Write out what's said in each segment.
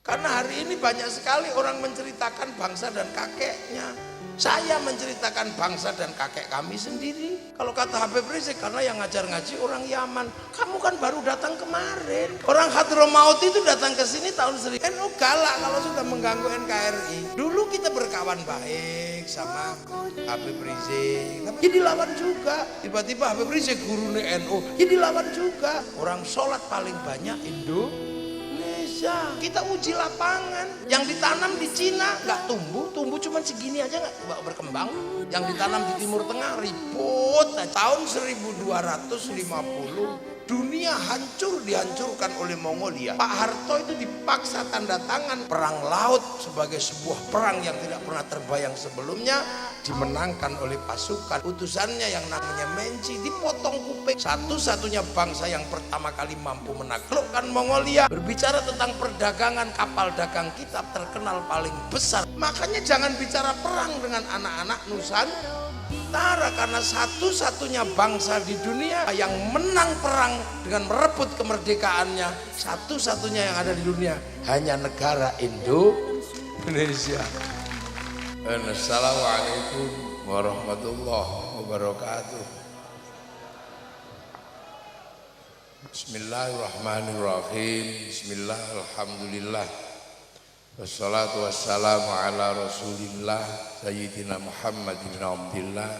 Karena hari ini banyak sekali orang menceritakan bangsa dan kakeknya. Saya menceritakan bangsa dan kakek kami sendiri. Kalau kata Habib Rizik, karena yang ngajar ngaji orang Yaman. Kamu kan baru datang kemarin. Orang Hadramaut itu datang ke sini tahun 1000. NU galak kalau sudah mengganggu NKRI. Dulu kita berkawan baik sama Habib Rizik, tapi dilawan juga. Tiba-tiba Habib Rizik gurunya NU, dilawan juga. Orang sholat paling banyak Indonesia. Kita uji lapangan. Yang ditanam di Cina nggak tumbuh cuma segini aja nggak berkembang. Yang ditanam di Timur Tengah ribut. Tahun 1250 dunia dihancurkan oleh Mongolia. Pak Harto itu dipaksa tanda tangan perang laut sebagai sebuah perang yang tidak pernah terbayang sebelumnya, dimenangkan oleh pasukan utusannya yang namanya Menci, dipotong kuping. Satu-satunya bangsa yang pertama kali mampu menaklukkan Mongolia. Berbicara tentang perdagangan, kapal dagang kita terkenal paling besar. Makanya jangan bicara perang dengan anak-anak Nusantara, karena satu-satunya bangsa di dunia yang menang perang dengan merebut kemerdekaannya, satu-satunya yang ada di dunia hanya negara Indonesia. Assalamualaikum warahmatullahi wabarakatuh. Bismillahirrahmanirrahim. Bismillahirrahmanirrahim. Wassalatu wassalamu ala rasulillah Sayyidina Muhammad ibn Abdillah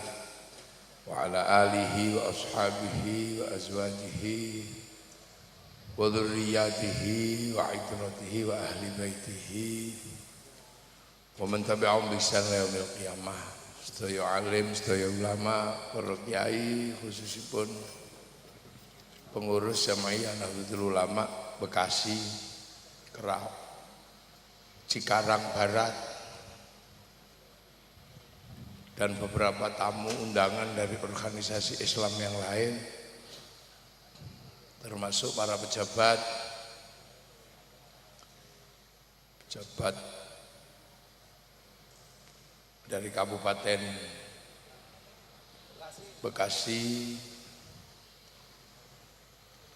wa ala alihi wa ashabihi wa azwajihi wa dhurriyyatihi wa itratihi wa ahli baitihi wa man tabi'ahum bi ihsan ila yaumil qiyamah. Sedaya alim, sedaya ulama, para kiai, khususipun pengurus Jamaiyah Nahdlatul Ulama Bekasi, Kerau, Cikarang Barat, dan beberapa tamu undangan dari organisasi Islam yang lain, termasuk para pejabat dari Kabupaten Bekasi,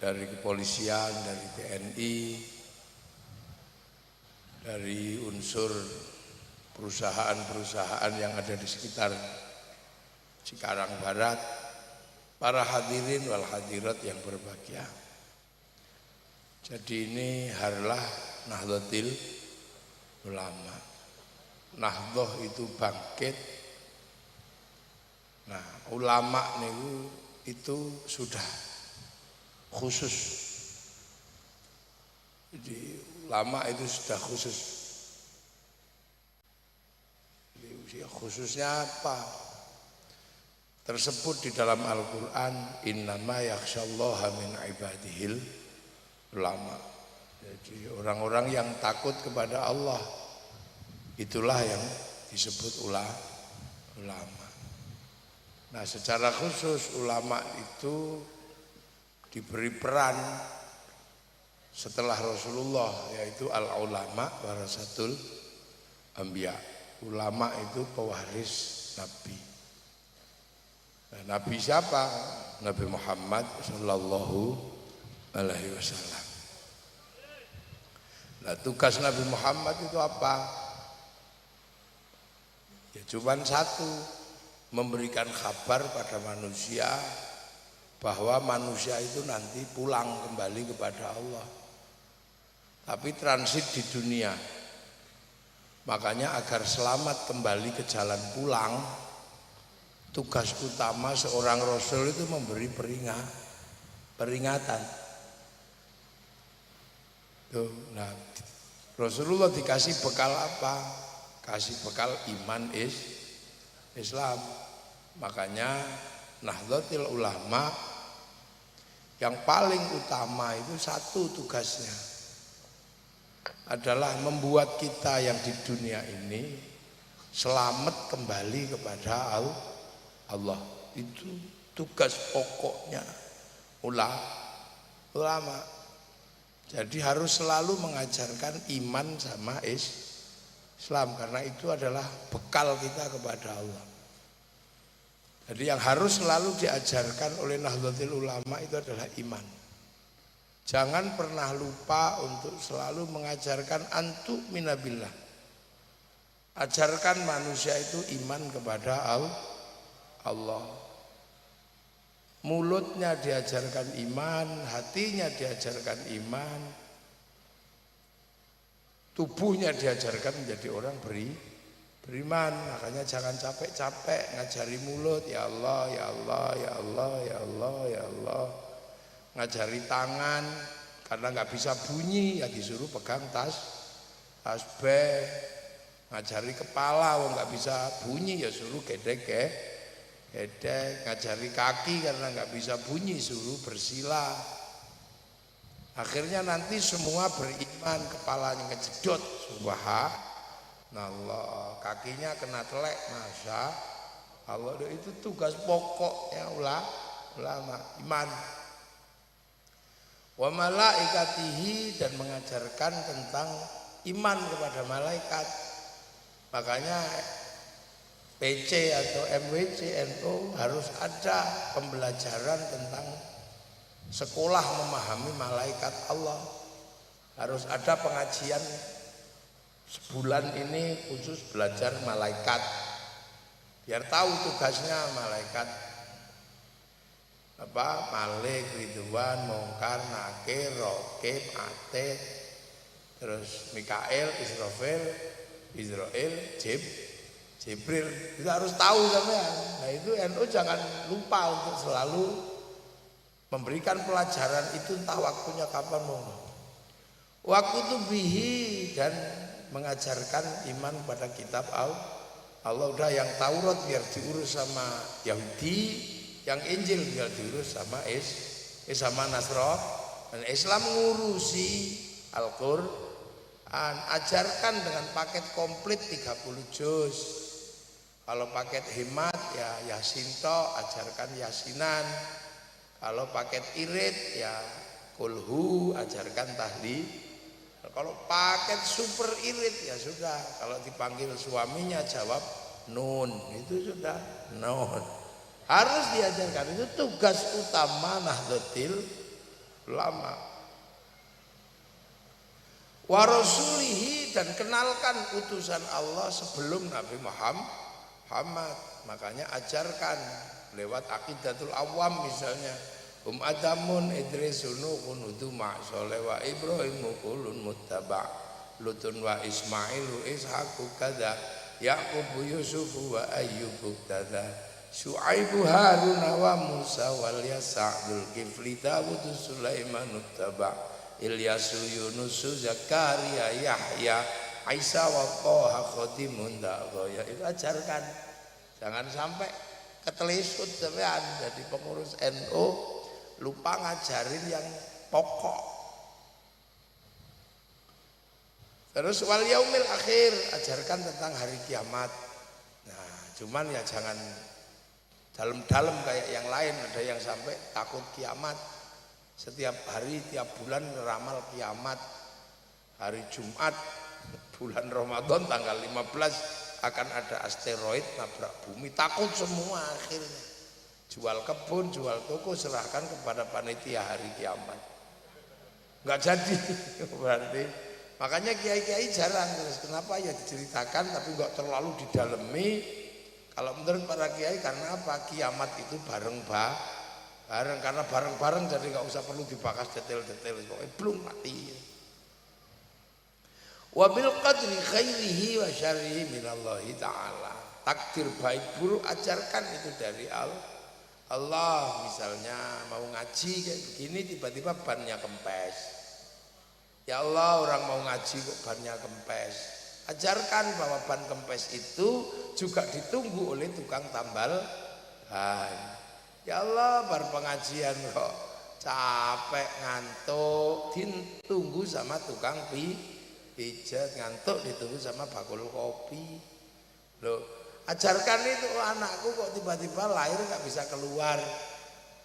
dari kepolisian, dari TNI, dari unsur perusahaan-perusahaan yang ada di sekitar Cikarang Barat, para hadirin wal hadirat yang berbahagia. Jadi ini harlah Nahdlatul Ulama. Nahdlah itu bangkit. Nah, ulama niku itu sudah khusus. Jadi ulama itu sudah khusus. Khususnya apa? Tersebut di dalam Al-Quran, innama yakhsyallaha min ibadihil ulama. Jadi orang-orang yang takut kepada Allah, itulah yang disebut ulama. Nah, secara khusus ulama itu diberi peran setelah Rasulullah, yaitu al-ulama warasatul anbiya. Ulama itu pewaris Nabi. Nah, Nabi siapa? Nabi Muhammad sallallahu alaihi wasallam. Nah, tugas Nabi Muhammad itu apa? Ya cuma satu, memberikan kabar pada manusia bahwa manusia itu nanti pulang kembali kepada Allah, tapi transit di dunia. Makanya agar selamat kembali ke jalan pulang, tugas utama seorang Rasul itu memberi peringatan. Tuh, nah, Rasulullah dikasih bekal apa? Kasih bekal iman Islam. Makanya Nahdlatul Ulama yang paling utama itu satu tugasnya adalah membuat kita yang di dunia ini selamat kembali kepada Allah. Itu tugas pokoknya ulama. Jadi harus selalu mengajarkan iman sama Islam, karena itu adalah bekal kita kepada Allah. Jadi yang harus selalu diajarkan oleh Nahdlatul Ulama itu adalah iman. Jangan pernah lupa untuk selalu mengajarkan antu minabillah. Ajarkan manusia itu iman kepada Allah. Mulutnya diajarkan iman, hatinya diajarkan iman, tubuhnya diajarkan menjadi orang beriman. Makanya jangan capek-capek ngajari mulut, ya Allah, ya Allah, ya Allah, ya Allah, ya Allah. Ngajari tangan, karena nggak bisa bunyi, ya disuruh pegang tasbih. Ngajari kepala, nggak bisa bunyi, ya suruh gedek. Ngajari kaki karena nggak bisa bunyi, suruh bersila. Akhirnya nanti semua beriman, kepalanya ngejedot, subhanallah, kakinya kena telek, masya Allah. Itu tugas pokok ya ulama iman. Wa malaikatihi, dan mengajarkan tentang iman kepada malaikat. Makanya PC atau MWC NU harus ada pembelajaran tentang sekolah memahami malaikat Allah. Harus ada pengajian sebulan ini khusus belajar malaikat, biar tahu tugasnya malaikat apa, Malik, Ridwan, Mungkar, Nakir, Raqib, Atid, terus Mikael, Israel, Jibril. Itu harus tahu sampean. Nah itu NU jangan lupa untuk selalu memberikan pelajaran itu, entah waktunya kapan mau. Waktu itu bihi, dan mengajarkan iman pada kitab Allah. Udah yang Taurat biar diurus sama Yahudi, yang Injil biar diurus sama sama Nasrani, dan Islam ngurusi Al-Qur'an. Ajarkan dengan paket komplit 30 juz. Kalau paket hemat ya Yasinto, ajarkan Yasinan. Kalau paket irit ya Kulhu, ajarkan tahlil. Kalau paket super irit ya sudah, kalau dipanggil suaminya jawab nun, itu sudah nun. Harus diajarkan, itu tugas utama Nahdlatul Ulama. Wa rasulihi, dan kenalkan utusan Allah sebelum Nabi Muhammad. Makanya ajarkan lewat Aqidatul Awam misalnya. Adamun Idrisunu kunudu ma'soleh wa Ibrahimu kulun muttaba' Lutun wa Ismailu Ishaku kada Yaqubu Yusufu wa Ayyubu kada Syu'aibu Haruna wa Musa wal Yasa'dul Kifli Dawudu Sulaiman uttaba' Ilyasu Yunusu Zakaria Yahya Isa wa Qoha Khodimun Da'goya. Itu ajarkan. Jangan sampai ketelisut sampean jadi pengurus NU lupa ngajarin yang pokok. Terus wal yaumil akhir, ajarkan tentang hari kiamat. Nah, cuman ya jangan dalam-dalam kayak yang lain. Ada yang sampai takut kiamat. Setiap hari, tiap bulan ngeramal kiamat. Hari Jumat, bulan Ramadan tanggal 15 akan ada asteroid nabrak bumi. Takut semua akhirnya. Jual kebun, jual toko, serahkan kepada panitia hari kiamat. Nggak jadi berarti. Makanya kiai-kiai jarang. Terus kenapa ya diceritakan tapi nggak terlalu didalemi. Kalau menurut para kiai, karena apa? Kiamat itu bareng, karena bareng-bareng jadi nggak usah perlu dibahas detail-detail. Pokoknya belum mati. Wabil qadri khairihi wa syarrihi minallahi ta'ala. Takdir baik buruk ajarkan itu dari Allah. Misalnya mau ngaji kayak begini, tiba-tiba bannya kempes. Ya Allah, orang mau ngaji kok bannya kempes. Ajarkan bahwa ban kempes itu juga ditunggu oleh tukang tambal ban. Ya Allah, bar pengajian kok capek ngantuk, ditunggu sama tukang pijat, ngantuk ditunggu sama bakul kopi. Loh, ajarkan itu, anakku kok tiba-tiba lahir nggak bisa keluar.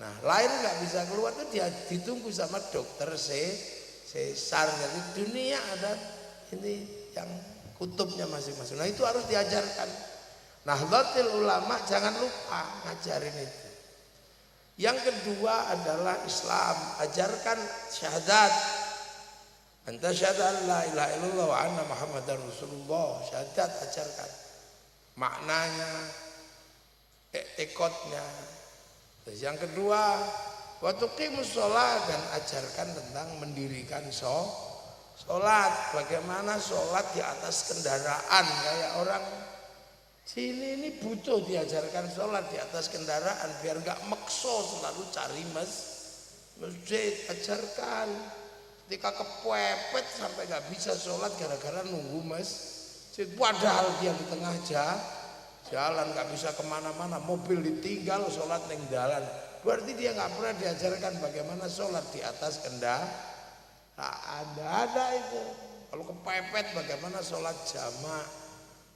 Nah, lahir nggak bisa keluar itu dia ditunggu sama dokter sesar. Jadi dunia ada ini yang kutubnya masing-masing. Nah itu harus diajarkan. Nahdlatul Ulama jangan lupa ngajarin itu. Yang kedua adalah Islam, ajarkan syahadat. Anta syahadat la ilaha illallah wa anna Muhammadar Rasulullah. Syahadat ajarkan. Maknanya, etikotnya. Terus yang kedua, wa tuqimus sholat, dan ajarkan tentang mendirikan sholat. Bagaimana sholat di atas kendaraan, kayak orang sini ini butuh diajarkan sholat di atas kendaraan biar nggak makso selalu cari masjid. Ajarkan ketika kepepet sampai nggak bisa sholat gara-gara nunggu masjid, padahal dia di tengah jalan nggak bisa kemana-mana, mobil ditinggal, sholat neng jalan, berarti dia nggak pernah diajarkan bagaimana sholat di atas kendaraan. Ada itu. Kalau kepepet bagaimana sholat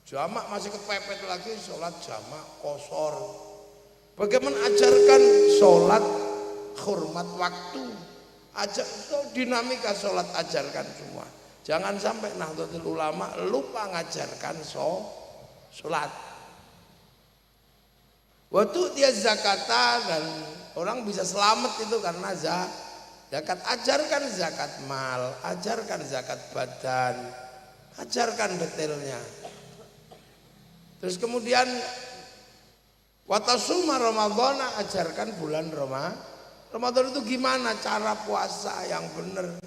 jamak masih kepepet lagi, sholat jamak kosor. Bagaimana ajarkan sholat hormat waktu, dinamika sholat ajarkan semua. Jangan sampai Nahdlatul Ulama lupa ngajarkan sholat. Waktu dia zakata, dan orang bisa selamat itu karena zakat. Ajarkan zakat mal, ajarkan zakat badan, ajarkan detailnya. Terus kemudian watasuma Ramadhan, ajarkan bulan Ramadan itu gimana cara puasa yang benar.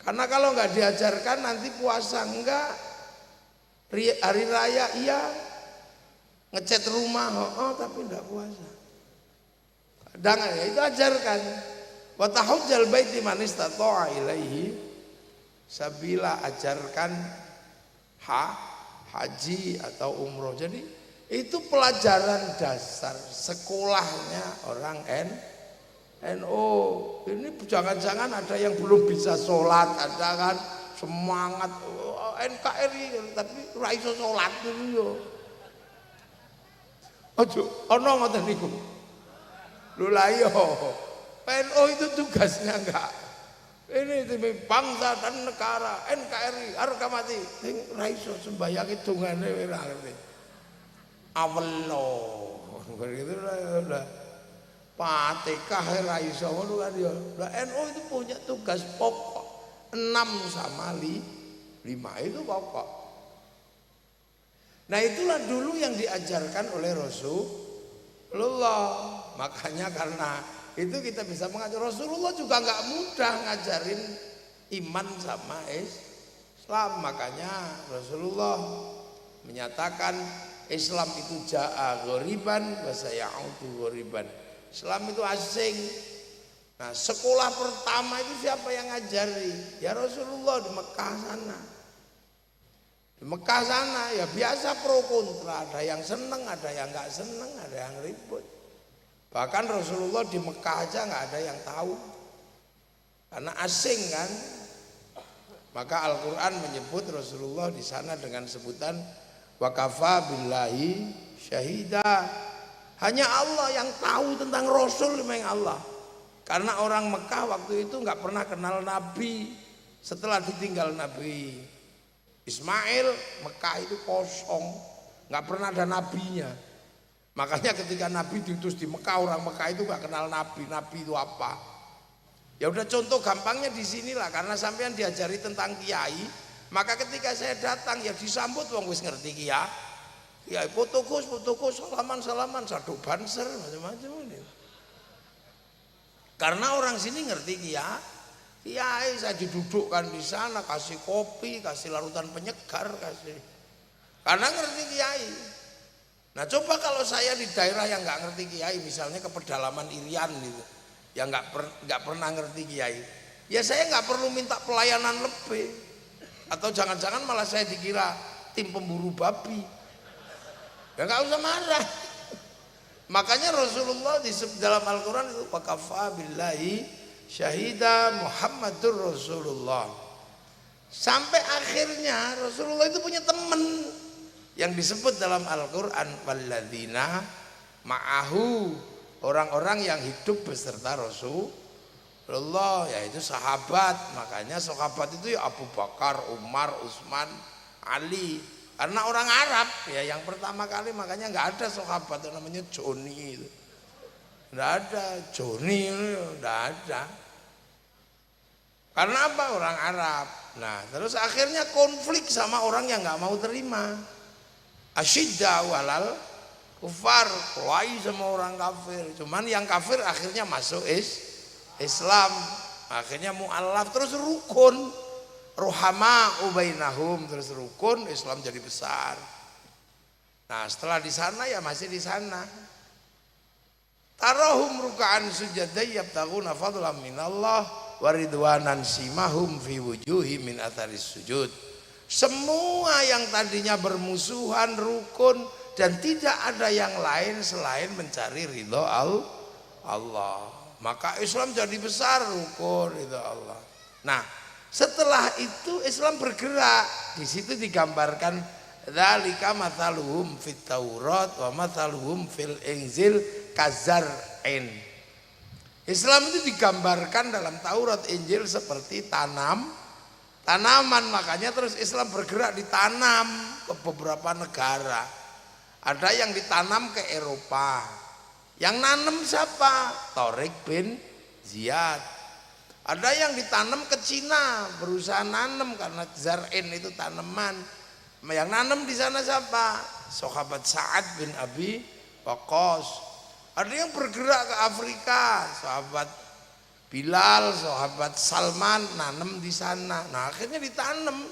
Karena kalau nggak diajarkan nanti puasa enggak, hari raya iya, ngecat rumah tapi enggak puasa. Kadang ya itu ajarkan. Wa tahujjal baiti man istata'a ilaihi sabila, ajarkan haji atau umroh. Jadi itu pelajaran dasar sekolahnya orang NU. Ini jangan-jangan ada yang belum bisa sholat, ada kan semangat NKRI tapi ora iso sholat dulu yo. Ojo ono ngoten niku. Lho la yo NU itu tugasnya enggak. Ini demi bangsa dan negara, NKRI harga mati. Sing ra iso sembayang hitungane ora ngerti. Awelo. Begitu lah. Fatihah ra iso ngono kan ya. Lah NU itu punya tugas pokok 6 sama 5 itu pokok. Nah itulah dulu yang diajarkan oleh Rasulullah. Makanya karena itu kita bisa mengajar. Rasulullah juga nggak mudah ngajarin iman sama Islam. Makanya Rasulullah menyatakan Islam itu ja'a ghoriban wa sayaudu ghoriban. Islam itu asing. Nah sekolah pertama itu siapa yang ngajari? Ya Rasulullah di Mekah sana. Di Mekah sana ya biasa pro kontra, ada yang seneng, ada yang nggak seneng, ada yang ribut. Bahkan Rasulullah di Mekah aja nggak ada yang tahu, karena asing kan. Maka Al-Quran menyebut Rasulullah di sana dengan sebutan wa kafa billahi syahida. Hanya Allah yang tahu tentang Rasul, memang Allah. Karena orang Mekah waktu itu nggak pernah kenal Nabi. Setelah ditinggal Nabi Ismail, Mekah itu kosong, nggak pernah ada nabinya. Makanya ketika Nabi diutus di Mekah, orang Mekah itu nggak kenal Nabi. Nabi itu apa? Ya udah contoh gampangnya di sinilah, karena sampean diajari tentang kiai, maka ketika saya datang ya disambut wong wis ngerti kiai. Ya fotokus, salaman, satu banser, macam-macam ini. Karena orang sini ngerti kiai, saya didudukkan di sana, kasih kopi, kasih larutan penyegar, kasih. Karena ngerti kiai. Nah coba kalau saya di daerah yang nggak ngerti kiai, misalnya ke pedalaman Irian gitu, yang nggak pernah ngerti kiai, ya saya nggak perlu minta pelayanan lebih, atau jangan-jangan malah saya dikira tim pemburu babi, ya nggak usah marah. Makanya Rasulullah di dalam Al-Quran itu wakafa billahi syahida Muhammadur Rasulullah. Sampai akhirnya Rasulullah itu punya teman yang disebut dalam Al-Quran walladzina ma'ahu, orang-orang yang hidup beserta Rasulullah, yaitu sahabat. Makanya sahabat itu ya Abu Bakar, Umar, Utsman, Ali. Karena orang Arab ya yang pertama kali, makanya nggak ada sahabat yang namanya Joni itu. Tidak ada. Joni tidak ada. Karena apa? Orang Arab. Nah terus akhirnya konflik sama orang yang nggak mau terima. Asyidda walal kufar, kelahi sama orang kafir. Cuman yang kafir akhirnya masuk Islam. Akhirnya mu'allaf terus rukun. Ruhama ubainahum terus rukun, Islam jadi besar. Nah setelah di sana ya masih di sana. Tarahum ruka'an sujadai yabtaguna fadlan minallah waridwanan simahum fi wujuhi min atharis sujud. Semua yang tadinya bermusuhan rukun dan tidak ada yang lain selain mencari ridho Allah. Maka Islam jadi besar, rukun ridho Allah. Nah setelah itu Islam bergerak. Di situ digambarkan dzalika mathaluhum fit Taurat wa mathaluhum fil Injil kazar'in. Islam itu digambarkan dalam Taurat Injil seperti tanaman. Makanya terus Islam bergerak ditanam ke beberapa negara. Ada yang ditanam ke Eropa. Yang nanam siapa? Tariq bin Ziyad. Ada yang ditanam ke Cina, berusaha nanam karena zar'in itu tanaman. Yang nanam di sana siapa? Sahabat Sa'ad bin Abi Waqqas. Ada yang bergerak ke Afrika, sahabat Bilal, sahabat Salman nanam di sana. Nah akhirnya ditanam.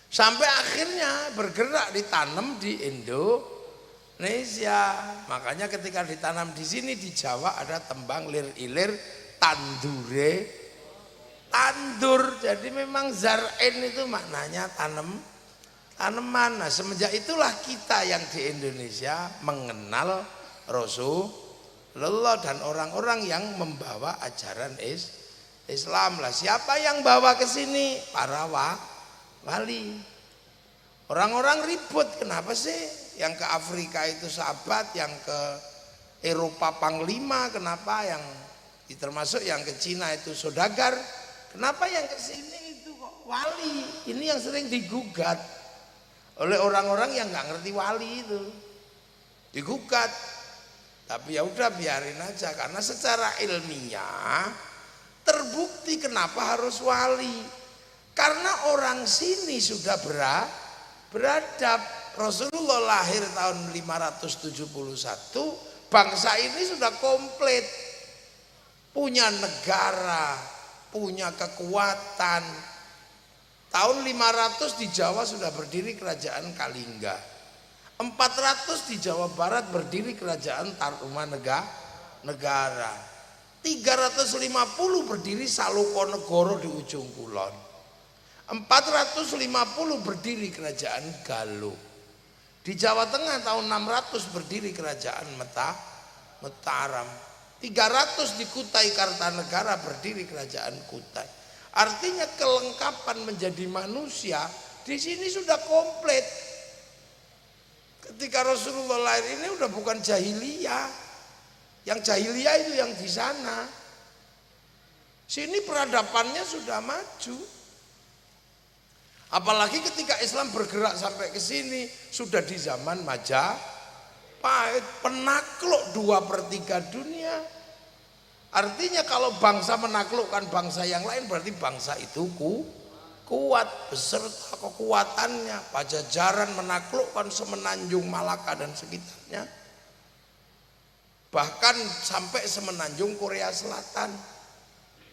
Sampai akhirnya bergerak ditanam di Indonesia. Makanya ketika ditanam di sini di Jawa ada tembang lir-ilir tandur. Jadi memang zar'in itu maknanya tanaman. Nah semenjak itulah kita yang di Indonesia mengenal Rasulullah dan orang-orang yang membawa ajaran Islam lah. Siapa yang bawa ke sini? Para wali. Orang-orang ribut, kenapa sih yang ke Afrika itu sahabat, yang ke Eropa panglima, kenapa yang termasuk yang ke Cina itu saudagar, kenapa yang ke sini itu kok wali? Ini yang sering digugat oleh orang-orang yang nggak ngerti wali itu, digugat. Tapi ya udah biarin aja, karena secara ilmiah terbukti kenapa harus wali. Karena orang sini sudah beradab. Rasulullah lahir tahun 571, bangsa ini sudah komplit. Punya negara, punya kekuatan. Tahun 500 di Jawa sudah berdiri kerajaan Kalingga. 400 di Jawa Barat berdiri kerajaan Tarumanegara. 350 berdiri Salokonegoro di ujung kulon. 450 berdiri kerajaan Galuh. Di Jawa Tengah tahun 600 berdiri kerajaan Mataram. 300 di Kutai Kartanegara berdiri kerajaan Kutai. Artinya kelengkapan menjadi manusia di sini sudah komplit. Ketika Rasulullah lahir ini udah bukan jahiliyah. Yang jahiliyah itu yang di sana. Sini peradabannya sudah maju. Apalagi ketika Islam bergerak sampai ke sini sudah di zaman Majapahit, penakluk 2/3 dunia. Artinya kalau bangsa menaklukkan bangsa yang lain berarti bangsa itu kuat beserta kekuatannya. Pajajaran menaklukkan Semenanjung, Malaka dan sekitarnya. Bahkan sampai Semenanjung Korea Selatan.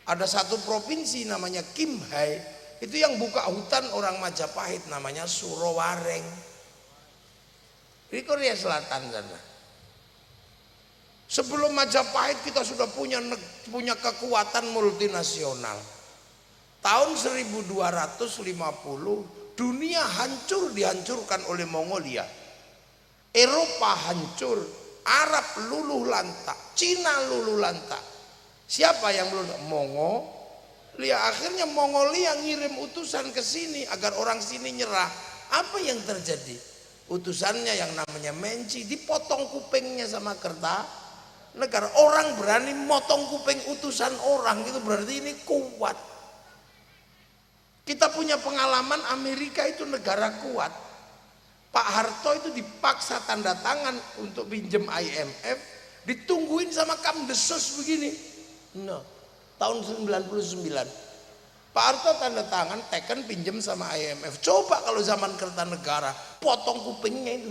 Ada satu provinsi namanya Kimhae, itu yang buka hutan orang Majapahit namanya Surowareng. Di Korea Selatan sana. Sebelum Majapahit kita sudah punya kekuatan multinasional. Tahun 1250 dunia dihancurkan oleh Mongolia. Eropa hancur, Arab luluh lantak, Cina luluh lantak. Siapa yang luluh? Mongolia. Akhirnya Mongolia ngirim utusan ke sini agar orang sini nyerah. Apa yang terjadi? Utusannya yang namanya Menci dipotong kupingnya sama negara. Orang berani motong kuping utusan orang, itu berarti ini kuat. Kita punya pengalaman, Amerika itu negara kuat. Pak Harto itu dipaksa tanda tangan untuk pinjam IMF Ditungguin sama Kamdesos begini. Nah, tahun 99. Pak Harto tanda tangan, teken pinjem sama IMF. Coba kalau zaman Kertanegara, potong kupingnya itu.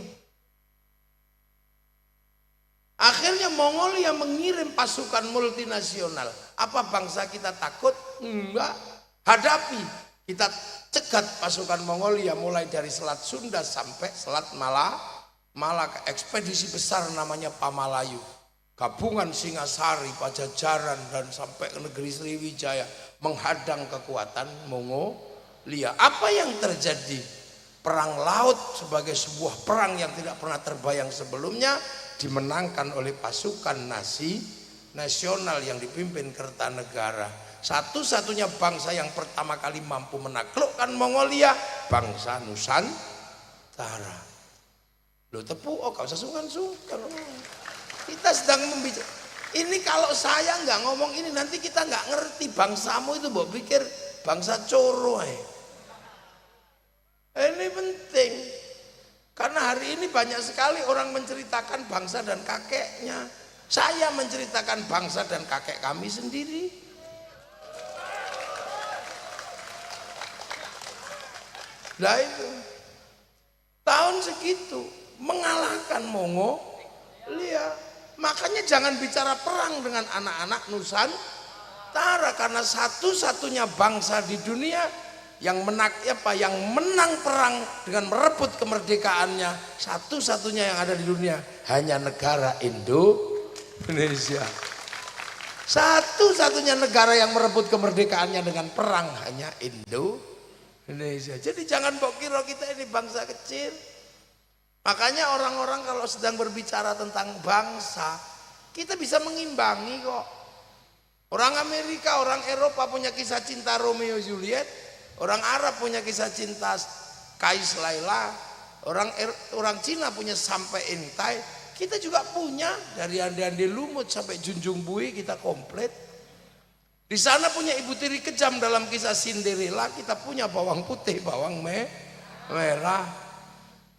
Akhirnya Mongolia mengirim pasukan multinasional. Apa bangsa kita takut? Enggak. Hadapi. Kita cegat pasukan Mongolia mulai dari Selat Sunda sampai Selat Malaka. Ekspedisi besar namanya Pamalayu. Gabungan Singasari, Pajajaran dan sampai ke negeri Sriwijaya menghadang kekuatan Mongolia. Apa yang terjadi? Perang laut sebagai sebuah perang yang tidak pernah terbayang sebelumnya dimenangkan oleh pasukan nasional yang dipimpin Kertanegara. Satu-satunya bangsa yang pertama kali mampu menaklukkan Mongolia, bangsa Nusantara. Loh tepuk, gak usah sungkan-sungkan. Kita sedang membicarakan. Ini kalau saya nggak ngomong ini nanti kita nggak ngerti bangsamu itu mbok pikir bangsa coro. Ini penting. Karena hari ini banyak sekali orang menceritakan bangsa dan kakeknya. Saya menceritakan bangsa dan kakek kami sendiri. Nah itu tahun segitu mengalahkan Mongolia. Makanya jangan bicara perang dengan anak-anak Nusantara, karena satu-satunya bangsa di dunia yang menang perang dengan merebut kemerdekaannya, satu-satunya yang ada di dunia hanya negara Indonesia. Satu-satunya negara yang merebut kemerdekaannya dengan perang hanya Indonesia. Jadi jangan kira kita ini bangsa kecil. Makanya orang-orang kalau sedang berbicara tentang bangsa, kita bisa mengimbangi kok. Orang Amerika, orang Eropa punya kisah cinta Romeo Juliet. Orang Arab punya kisah cinta Kais Laila, orang Cina punya Sampai Intai, kita juga punya dari Andi-Andi Lumut sampai Junjung Bui kita komplit. Di sana punya Ibu Tiri Kejam dalam kisah Cinderella, kita punya bawang putih, bawang merah.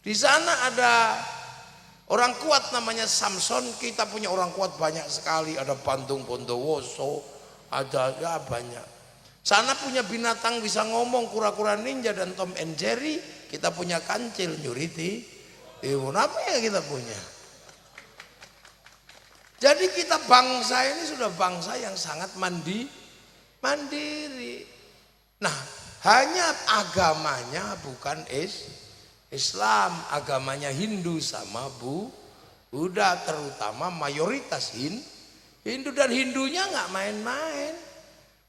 Di sana ada orang kuat namanya Samson, kita punya orang kuat banyak sekali, ada Bandung Bondowoso, ada ya banyak. Sana punya binatang bisa ngomong, kura-kura ninja dan Tom and Jerry. Kita punya kancil, nyuriti. Apa ya kita punya? Jadi kita bangsa ini sudah bangsa yang sangat mandiri. Nah, hanya agamanya bukan Islam, agamanya Hindu sama Buddha, terutama mayoritas Hindu, dan Hindunya nggak main-main.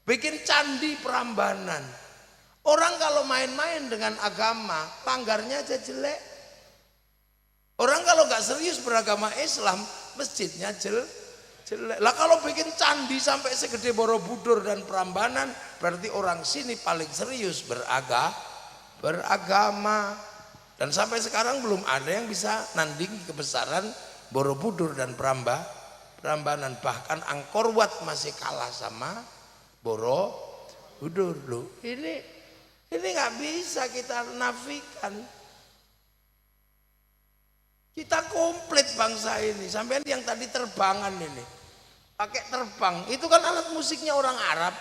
Bikin candi Prambanan. Orang kalau main-main dengan agama, panggarnya aja jelek. Orang kalau nggak serius beragama Islam, masjidnya jelek. Lah kalau bikin candi sampai segede Borobudur dan Prambanan, berarti orang sini paling serius beragama. Dan sampai sekarang belum ada yang bisa nandingi kebesaran Borobudur dan Prambanan. Bahkan Angkor Wat masih kalah sama Borobudur. Loh, ini nggak bisa kita nafikan. Kita komplit bangsa ini. Sampai yang tadi terbangan ini, pakai terbang, itu kan alat musiknya orang Arab.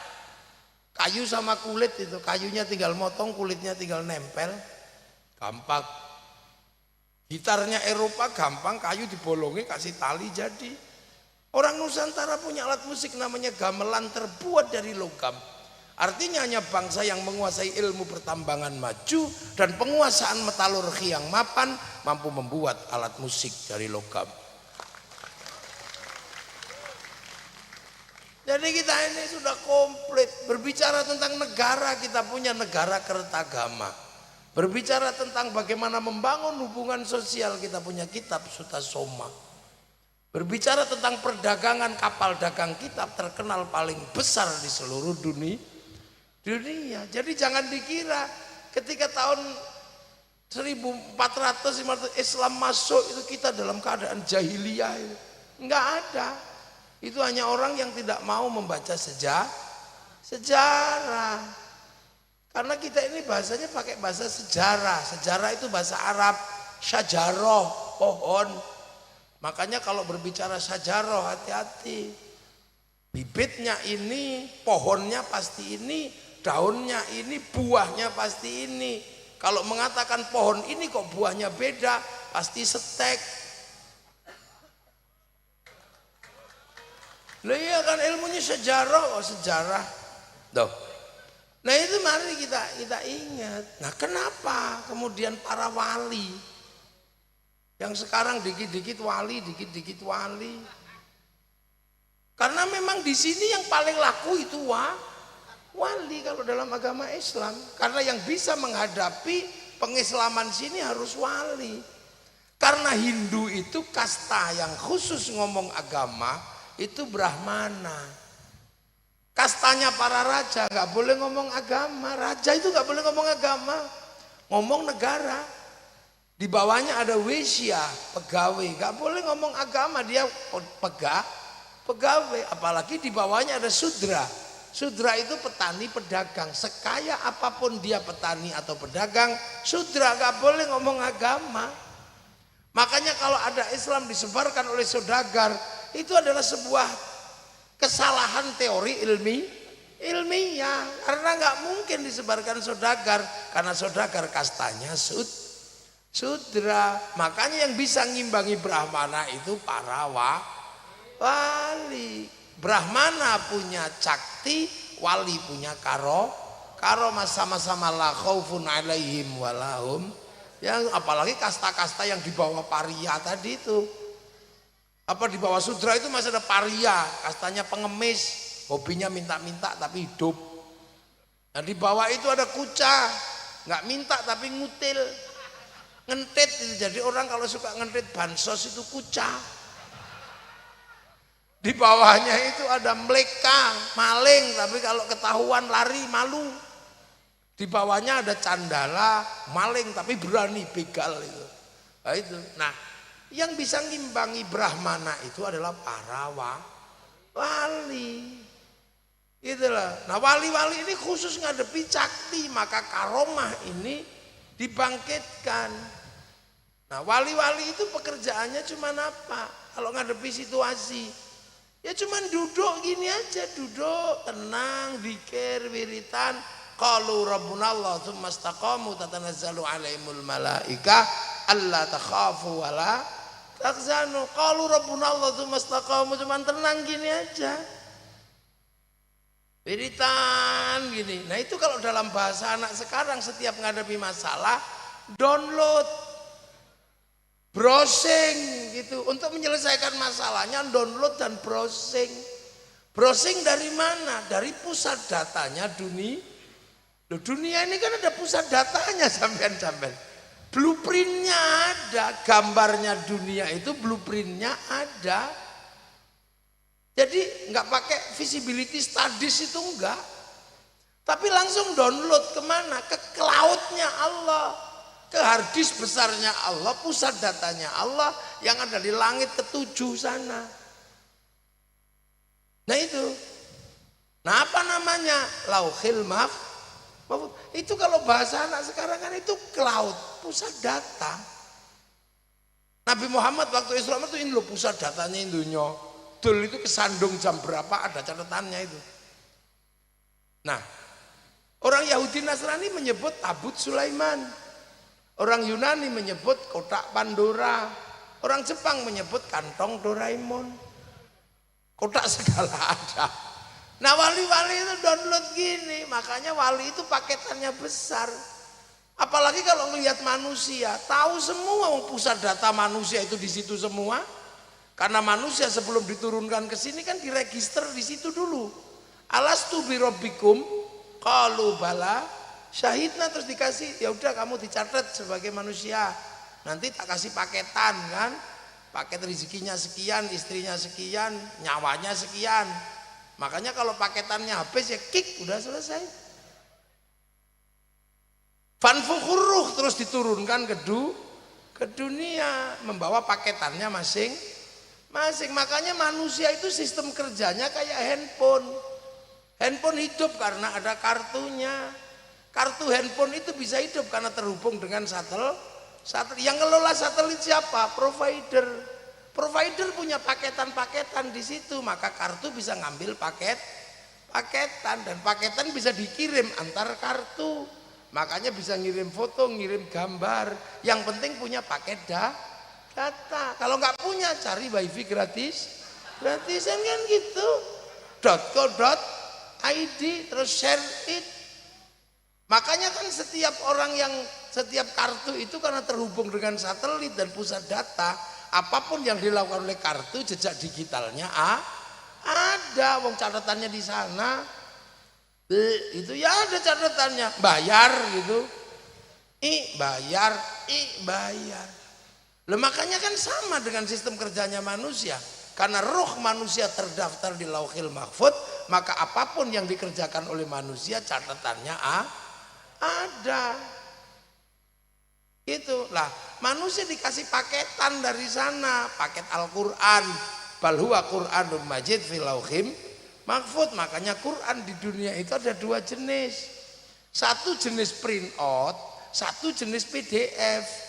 Kayu sama kulit itu, kayunya tinggal motong, kulitnya tinggal nempel, gampang. Gitarnya Eropa gampang, kayu dibolongi kasih tali jadi. Orang Nusantara punya alat musik namanya gamelan terbuat dari logam. Artinya hanya bangsa yang menguasai ilmu pertambangan maju dan penguasaan metalurgi yang mapan mampu membuat alat musik dari logam. Jadi kita ini sudah komplit. Berbicara tentang negara, kita punya negara Kertagama. Berbicara tentang bagaimana membangun hubungan sosial, kita punya kitab Sutasoma. Berbicara tentang perdagangan, kapal dagang kita terkenal paling besar di seluruh dunia. Jadi jangan dikira ketika tahun 1400-1500 Islam masuk itu kita dalam keadaan jahiliyah. Enggak ada. Itu hanya orang yang tidak mau membaca sejarah. Karena kita ini bahasanya pakai bahasa sejarah. Sejarah itu bahasa Arab, syajaroh, pohon. Makanya kalau berbicara sajaroh hati-hati. Bibitnya ini, pohonnya pasti ini, daunnya ini, buahnya pasti ini. Kalau mengatakan pohon ini kok buahnya beda, pasti setek. Lah iya kan ilmunya sejarah, sejarah. Tuh. Nah itu mari kita ingat. Nah kenapa kemudian para wali yang sekarang dikit-dikit wali, dikit-dikit wali? Karena memang di sini yang paling laku itu wali kalau dalam agama Islam. Karena yang bisa menghadapi pengislaman sini harus wali. Karena Hindu itu kasta yang khusus ngomong agama itu Brahmana. Kastanya para raja nggak boleh ngomong agama. Raja itu nggak boleh ngomong agama, ngomong negara. Di bawahnya ada Wesya, pegawai, nggak boleh ngomong agama, dia pegawai. Apalagi di bawahnya ada Sudra. Sudra itu petani pedagang. Sekaya apapun dia petani atau pedagang, Sudra nggak boleh ngomong agama. Makanya kalau ada Islam disebarkan oleh saudagar, itu adalah sebuah kesalahan teori ilmiah. Karena nggak mungkin disebarkan saudagar, karena saudagar kastanya Sudra. Makanya yang bisa ngimbangi Brahmana itu para wali. Brahmana punya cakti, wali punya karomah, sama-sama la khaufun alaihim walahum. Yang apalagi kasta-kasta yang di bawah paria tadi itu. Apa di bawah Sudra itu masih ada paria, kastanya pengemis, hobinya minta-minta tapi hidup. Nah di bawah itu ada kuca, nggak minta tapi ngutil. Ngentit itu, jadi orang kalau suka ngentit bansos itu kuca. Di bawahnya itu ada mleka, maling, tapi kalau ketahuan lari malu. Di bawahnya ada candala, maling tapi berani, begal itu. Nah itu. Nah, yang bisa ngimbangi Brahmana itu adalah para wali. Itulah. Nah, wali-wali ini khusus ngadepi cakti, maka karomah ini dibangkitkan. Nah, wali-wali itu pekerjaannya cuma apa? Kalau ngadepi situasi, ya cuma duduk gini aja, duduk tenang, zikir, wiritan. Qalu rabbuna Allah tsumma istaqamu tatanazzalu alaihimul malaika alla takhafu wala tahzanu. Qalu rabbuna Allah tsumma istaqamu, cuma tenang gini aja. Wiritan gini. Nah, itu kalau dalam bahasa anak sekarang setiap menghadapi masalah download, browsing gitu. Untuk menyelesaikan masalahnya download dan browsing. Browsing dari mana? Dari pusat datanya dunia. Loh, dunia ini kan ada pusat datanya sampean. Blueprintnya ada, gambarnya dunia itu blueprintnya ada. Jadi nggak pakai visibility studies itu enggak. Tapi langsung download kemana? Ke cloudnya Allah. Ke harddisk besarnya Allah, pusat datanya Allah yang ada di langit ketujuh sana. Nah itu. Nah apa namanya? Lauhil Mahfuz. Itu kalau bahasa anak sekarang kan itu cloud, pusat data. Nabi Muhammad waktu Islam itu ini loh pusat datanya Indonya. Dul itu kesandung jam berapa ada catatannya itu. Nah, orang Yahudi Nasrani menyebut tabut Sulaiman. Orang Yunani menyebut kotak Pandora. Orang Jepang menyebut kantong Doraemon. Kotak segala ada. Nah wali-wali itu download gini, makanya wali itu paketannya besar. Apalagi kalau melihat manusia, tahu semua pusat data manusia itu di situ semua. Karena manusia sebelum diturunkan ke sini kan diregister di situ dulu. Alastu birabbikum qalu bala syahidna, terus dikasih ya udah kamu dicatat sebagai manusia. Nanti tak kasih paketan kan. Paket rezekinya sekian, istrinya sekian, nyawanya sekian. Makanya kalau paketannya habis ya kick, udah selesai. Fanfukhurruh terus diturunkan ke dunia membawa paketannya masing-masing. Makanya manusia itu sistem kerjanya kayak handphone. Handphone hidup karena ada kartunya. Kartu handphone itu bisa hidup karena terhubung dengan satelit. Yang ngelola satelit siapa? Provider. Provider punya paketan-paketan di situ, maka kartu bisa ngambil paketan dan paketan bisa dikirim antar kartu. Makanya bisa ngirim foto, ngirim gambar. Yang penting punya paket data. Kalau nggak punya cari wifi gratisan kan gitu. .co.id terus share it. Makanya kan setiap kartu itu karena terhubung dengan satelit dan pusat data, apapun yang dilakukan oleh kartu jejak digitalnya ada, wong catatannya di sana. Itu ya ada catatannya, bayar gitu. Bayar. Loh, makanya kan sama dengan sistem kerjanya manusia. Karena roh manusia terdaftar di Lauhil Mahfuz, maka apapun yang dikerjakan oleh manusia catatannya ada. Gitu lah, manusia dikasih paketan dari sana, paket Al-Quran, bal huwa Qur'anun Majid fil Lauhil Mahfuz. Makanya Quran di dunia itu ada dua jenis, satu jenis print out, satu jenis PDF.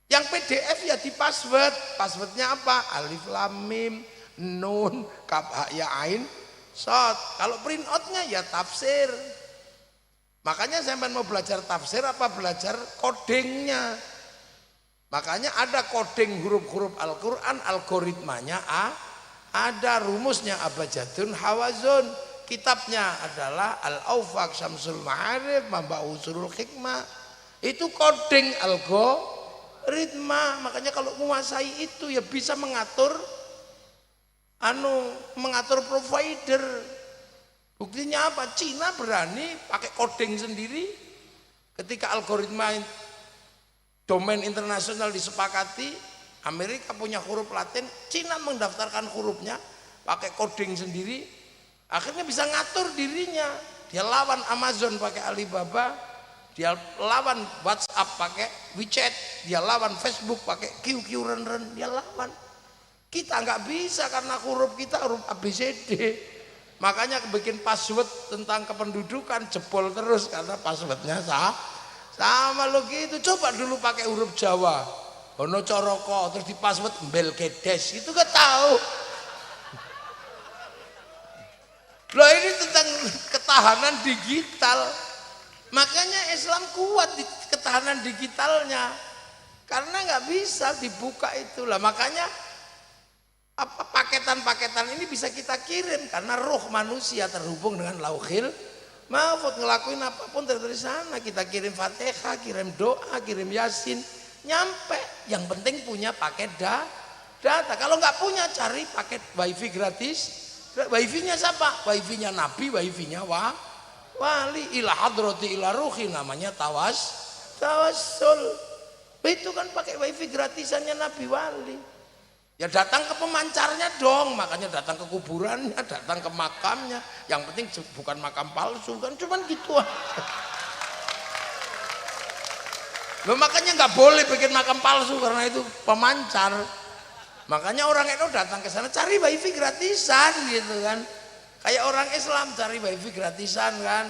Yang PDF ya di passwordnya apa? Alif lam mim nun kaf ha ya ain shad. Kalau print outnya ya tafsir. Makanya saya mau belajar tafsir apa belajar codingnya. Makanya ada coding huruf-huruf Al-Quran, algoritmanya ada, rumusnya abjadun hawazun. Kitabnya adalah Al-Awfaq Syamsul Ma'arif Mamba Usulul Hikmah. Itu coding algoritma. Makanya kalau menguasai itu ya bisa mengatur provider. Buktinya apa? Cina berani pakai coding sendiri. Ketika algoritma domain internasional disepakati, Amerika punya huruf Latin, Cina mendaftarkan hurufnya pakai coding sendiri. Akhirnya bisa ngatur dirinya. Dia lawan Amazon pakai Alibaba, dia lawan WhatsApp pakai WeChat, dia lawan Facebook pakai QQ Ren, dia lawan. Kita nggak bisa karena huruf kita huruf ABCD. Makanya bikin password tentang kependudukan jebol terus karena passwordnya sama lo gitu. Coba dulu pakai huruf Jawa, ono coroko terus di password mbel gedes, itu gak tahu. Loh, ini tentang ketahanan digital. Makanya Islam kuat di ketahanan digitalnya karena nggak bisa dibuka itulah. Makanya paketan-paketan ini bisa kita kirim karena roh manusia terhubung dengan Lauhil Mahfuz. Ngelakuin apapun dari sana, kita kirim Fatihah, kirim doa, kirim Yasin, nyampe. Yang penting punya paket data. Kalau nggak punya cari paket wifi gratis. Wifi-nya siapa? Wifi-nya Nabi, wifi-nya wali. Ila hadrati ila ruhi, namanya tawassul. Itu kan pakai wifi gratisannya Nabi wali. Ya datang ke pemancarnya dong, makanya datang ke kuburannya, datang ke makamnya. Yang penting bukan makam palsu kan, cuman gitu aja. Loh, makanya nggak boleh bikin makam palsu karena itu pemancar. Makanya orang itu datang ke sana cari wifi gratisan gitu kan. Kayak orang Islam cari wifi gratisan kan.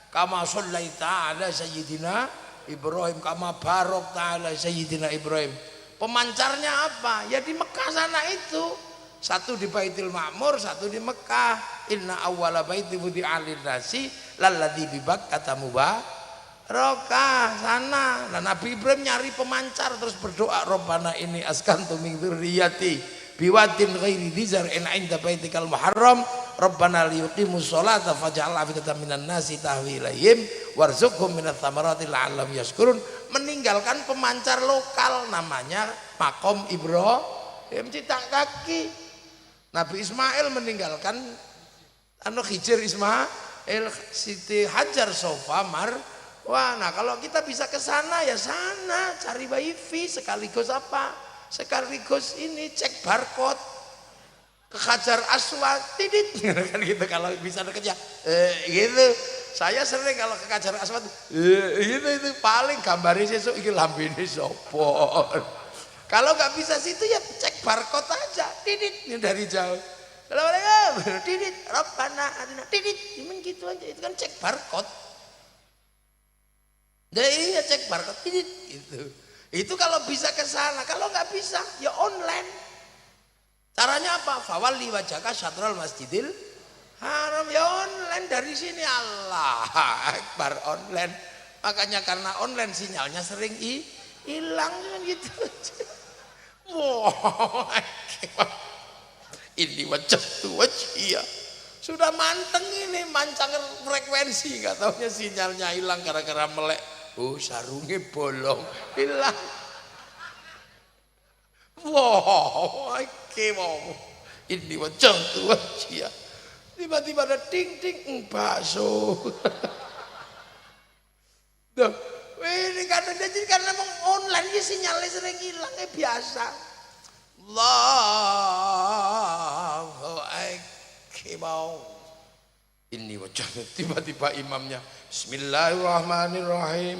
Kama shallaita ala sayyidina Ibrahim, kama barokta ala sayyidina Ibrahim. Pemancarnya apa? Ya di Mekah sana itu. Satu di Baitul Ma'mur, satu di Mekah. Inna awwala baiti wudi'a lin-nasi lalladzi bi Bakkah mubarakah sana. Nah, Nabi Ibrahim nyari pemancar terus berdoa, Rabbana inni askantu min dzurriyyati biwadin ghairi dzi zar'in 'inda baitikal muharram Rabbana liyuqimus sholata faj'al afidatan minan nasi tahwi ilaihim warzuqhum minats thamarati la'allahum yashkurun. Meninggalkan pemancar lokal namanya Makom Ibrahim Citak Kaki. Nabi Ismail meninggalkan Hijr Ismail Siti Hajar Sofa Marwah. Nah, kalau kita bisa ke sana ya sana cari wifi sekaligus apa? Sekaligus ini cek barcode ke Hajar Aswad tidit kan gitu kalau bisa dekatnya gitu. Saya sering kalau ke Hajar Aswad itu paling gambarnya sesuk iki lambene sapa. Kalau nggak bisa situ ya cek barcode aja tidit dari jauh. Assalamualaikum tidit Rabbana atina tidit cuman gitu aja, itu kan cek barcode. Nah, iya cek barcode tidit itu. Itu kalau bisa ke sana, kalau nggak bisa ya online. Caranya apa? Fawalli wajhaka syatral masjidil haram. Ya online dari sini. Allah Akbar, online. Makanya karena online sinyalnya sering hilang kan gitu. Wah, ini wajah tuh wajah. Sudah manteng ini mancang frekuensi, nggak taunya sinyalnya hilang gara-gara melek. Oh, sarungnya bolong, hilang. Wow, wow. Ini wajah tuh wajah. Tiba-tiba ada ding ding bakso. Duh, ini karena memang online ya sinyalnya sering hilang biasa. Allahu Akbar. Ini wajahnya tiba-tiba imamnya Bismillahirrahmanirrahim.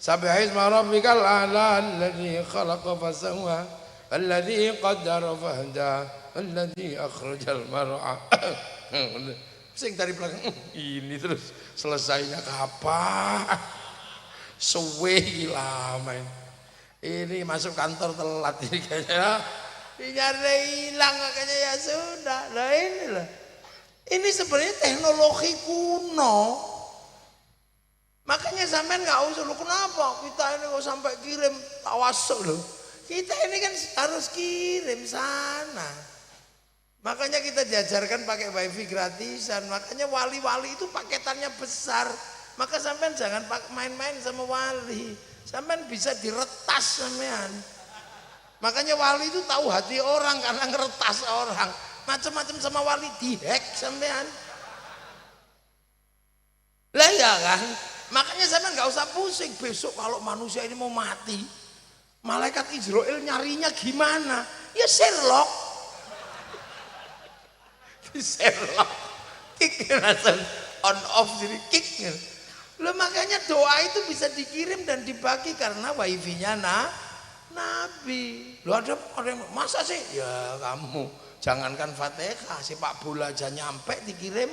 Sabbihisma rabbikal a'la alladzi khalaqa fasawwa alladzi qaddara fahda alladzi akhrajal mar'a. Sing dari belakang ini terus selesainya kapan? Suwe lama ini masuk kantor telat ini kayaknya. Nyari hilang makanya ya sudah. Nah inilah. Ini sebenarnya teknologi kuno. Makanya sampean nggak usah lu kenapa kita ini kok sampai kirim tawasul loh. Kita ini kan harus kirim sana. Makanya kita diajarkan pakai wifi gratisan. Makanya wali-wali itu paketannya besar. Maka sampean jangan main-main sama wali. Sampean bisa diretas sampean. Makanya wali itu tahu hati orang karena ngeretas orang. Macam-macam sama wali dihack sampean. Lah ya kan? Makanya sampean nggak usah pusing. Besok kalau manusia ini mau mati, malaikat Israel nyarinya gimana? Ya Sherlock. Sherlock. Kick langsung on off jadi kick. Loh makanya doa itu bisa dikirim dan dibagi karena wifi-nya Nabi. Loh ada yang masa sih? Ya kamu jangankan Fatihah, sepak bola aja nyampe dikirim.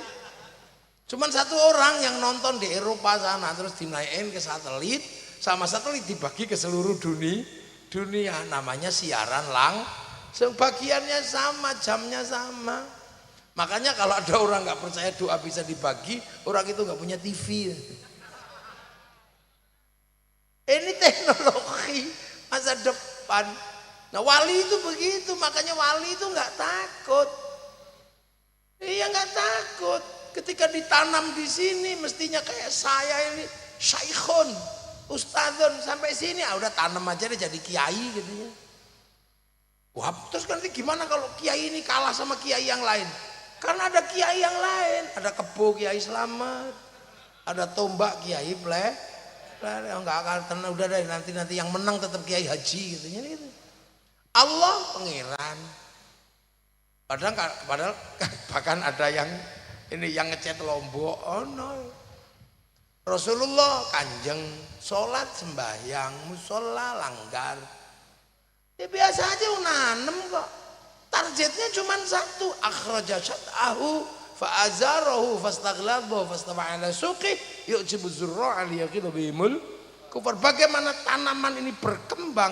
Cuman satu orang yang nonton di Eropa sana terus dinaikin ke satelit, sama satelit dibagi ke seluruh dunia. Namanya siaran langsung, bagiannya sama, jamnya sama. Makanya kalau ada orang nggak percaya doa bisa dibagi, orang itu nggak punya TV. Ini teknologi masa depan. Nah wali itu begitu, makanya wali itu nggak takut. Iya nggak takut. Ketika ditanam di sini, mestinya kayak saya ini syaikhun, ustadzun sampai sini, udah tanam aja deh jadi kiai gitu ya. Wah terus nanti gimana kalau kiai ini kalah sama kiai yang lain? Karena ada kiai yang lain, ada kebo Kiai Slamet, ada tombak Kiai nggak akan tenang, udah deh nanti yang menang tetap Kiai Haji gitu. Allah pengiran. Padahal bahkan ada yang ini yang ngecet Lombok. Oh no. Rasulullah kanjeng sholat sembahyang musola langgar. Ya biasa aja nanem kok. Targetnya cuma satu, akhraja syat'ahu fa'azarahu fastaghlaba fastawa ala suqi yu'jibu zurra'a liyaqidu bihimul kufar. Bagaimana tanaman ini berkembang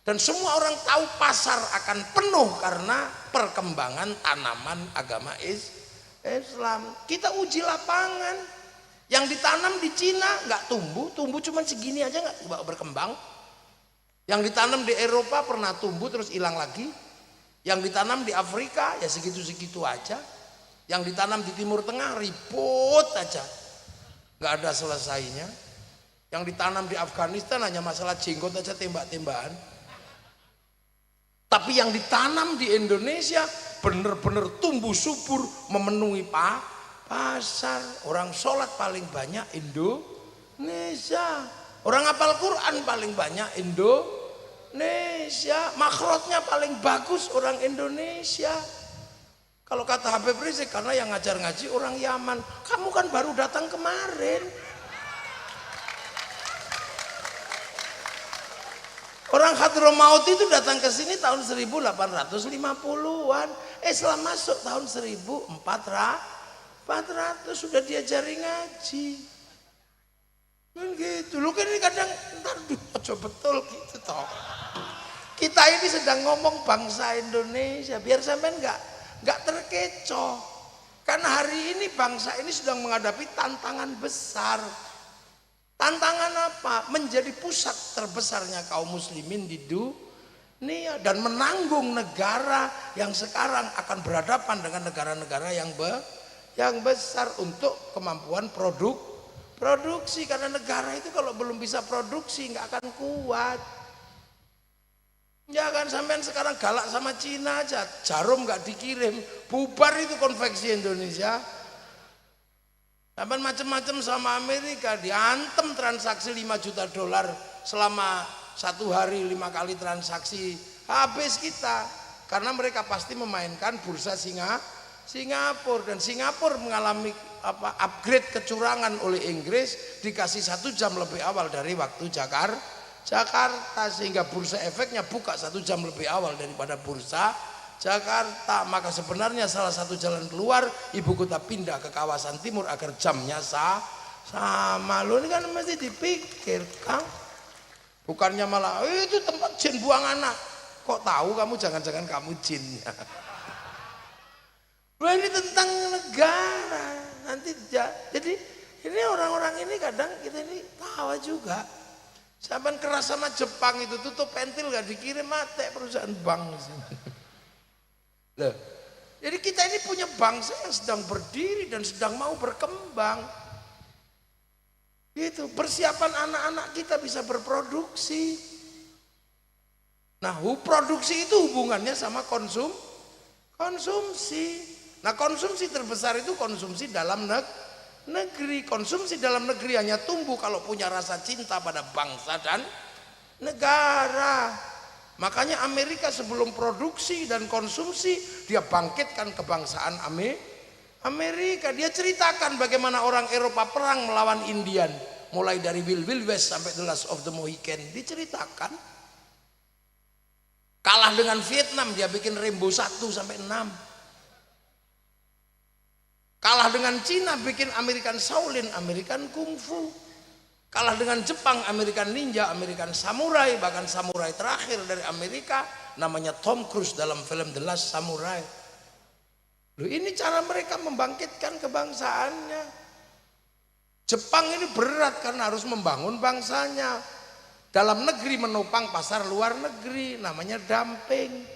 dan semua orang tahu pasar akan penuh karena perkembangan tanaman agama Islam. Kita uji lapangan. Yang ditanam di Cina nggak tumbuh cuma segini aja nggak berkembang. Yang ditanam di Eropa pernah tumbuh terus hilang lagi. Yang ditanam di Afrika ya segitu-segitu aja. Yang ditanam di Timur Tengah ribut aja, nggak ada selesainya. Yang ditanam di Afghanistan hanya masalah jenggot aja, tembak-tembakan. Tapi yang ditanam di Indonesia bener-bener tumbuh subur, memenuhi pasar. Orang sholat paling banyak Indonesia, orang hafal Quran paling banyak Indonesia, makhrajnya paling bagus orang Indonesia. Kalau kata Habib Rizik, karena yang ngajar ngaji orang Yaman. Kamu kan baru datang kemarin. Orang Hadramaut itu datang ke sini tahun 1850-an. Islam masuk tahun 1400, sudah diajari ngaji. Kan gitu. Lu kan ini kadang ntar coba betul gitu toh. Kita Kita ini sedang ngomong bangsa Indonesia, biar sampean nggak terkecoh. Karena hari ini bangsa ini sedang menghadapi tantangan besar. Tantangan apa? Menjadi pusat terbesarnya kaum muslimin di dunia dan menanggung negara yang sekarang akan berhadapan dengan negara-negara yang besar untuk kemampuan produksi. Karena negara itu kalau belum bisa produksi nggak akan kuat. Ya kan, sampean sekarang galak sama Cina aja, jarum nggak dikirim, bubar itu konveksi Indonesia. Sampean macam-macam sama Amerika, diantem transaksi 5 juta dolar selama 1 hari 5 kali transaksi, habis kita. Karena mereka pasti memainkan bursa Singapura, dan Singapura mengalami upgrade kecurangan oleh Inggris, dikasih 1 jam lebih awal dari waktu Jakarta, sehingga bursa efeknya buka 1 jam lebih awal daripada bursa Jakarta. Maka sebenarnya salah satu jalan keluar ibu kota pindah ke kawasan timur agar jamnya sama. Lo ini kan mesti dipikir, Kang. Bukannya malah itu tempat jin buang anak. Kok tahu kamu, jangan-jangan kamu jinnya. Lo ini tentang negara. Nanti jadi ini orang-orang ini kadang kita ini tawa juga. Sampai keras sama Jepang itu, tutup pentil gak dikirim, mati perusahaan bank. Loh, jadi kita ini punya bangsa yang sedang berdiri dan sedang mau berkembang. Gitu, persiapan anak-anak kita bisa berproduksi. Nah, produksi itu hubungannya sama konsumsi. Nah, konsumsi terbesar itu konsumsi dalam negeri. Konsumsi dalam negeri hanya tumbuh kalau punya rasa cinta pada bangsa dan negara. Makanya Amerika sebelum produksi dan konsumsi, dia bangkitkan kebangsaan Amerika. Dia ceritakan bagaimana orang Eropa perang melawan Indian, mulai dari Wild West sampai The Last of the Mohican, diceritakan. Kalah dengan Vietnam, dia bikin Rainbow 1 sampai 6. Kalah dengan Cina, bikin American Shaolin, American Kung Fu. Kalah dengan Jepang, American Ninja, American Samurai, bahkan samurai terakhir dari Amerika namanya Tom Cruise dalam film The Last Samurai. Loh, ini cara mereka membangkitkan kebangsaannya. Jepang ini berat karena harus membangun bangsanya. Dalam negeri menopang pasar luar negeri, namanya dumping.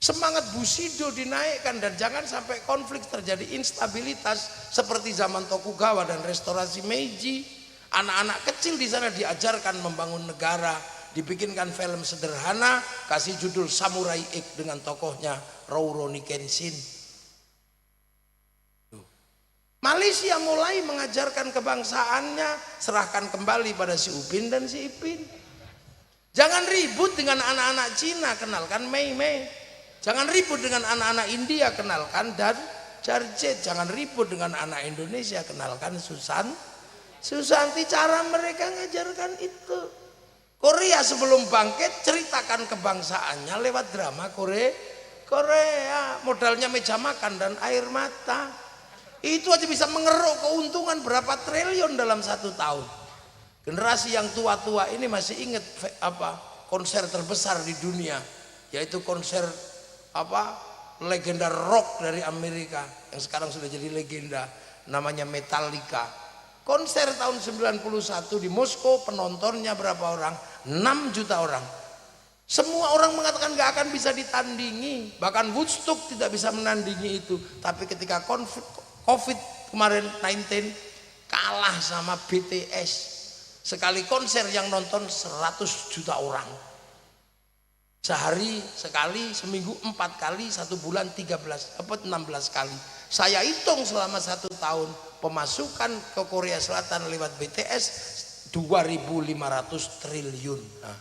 Semangat Bushido dinaikkan dan jangan sampai konflik terjadi instabilitas seperti zaman Tokugawa dan restorasi Meiji. Anak-anak kecil di sana diajarkan membangun negara, dibikinkan film sederhana, kasih judul Samurai X dengan tokohnya Rurouni Kenshin. Malaysia mulai mengajarkan kebangsaannya, serahkan kembali pada si Upin dan si Ipin. Jangan ribut dengan anak-anak Cina, kenalkan Mei Mei. Jangan ribut dengan anak-anak India, kenalkan Darjet. Jangan ribut dengan anak Indonesia, kenalkan Susanti. Cara mereka ngajarkan itu. Korea sebelum bangkit ceritakan kebangsaannya lewat drama Korea. Modalnya meja makan dan air mata. Itu aja bisa mengeruk keuntungan berapa triliun dalam 1 tahun. Generasi yang tua-tua ini masih ingat konser terbesar di dunia, yaitu konser legenda rock dari Amerika yang sekarang sudah jadi legenda, namanya Metallica. Konser tahun 91 di Moskow, penontonnya berapa orang? 6 juta orang. Semua orang mengatakan gak akan bisa ditandingi, bahkan Woodstock tidak bisa menandingi itu. Tapi ketika COVID kemarin 19 kalah sama BTS. Sekali konser yang nonton 100 juta orang. Sehari sekali, seminggu 4 kali, 1 bulan 16 kali. Saya hitung selama 1 tahun pemasukan ke Korea Selatan lewat BTS 2.500 triliun. Nah,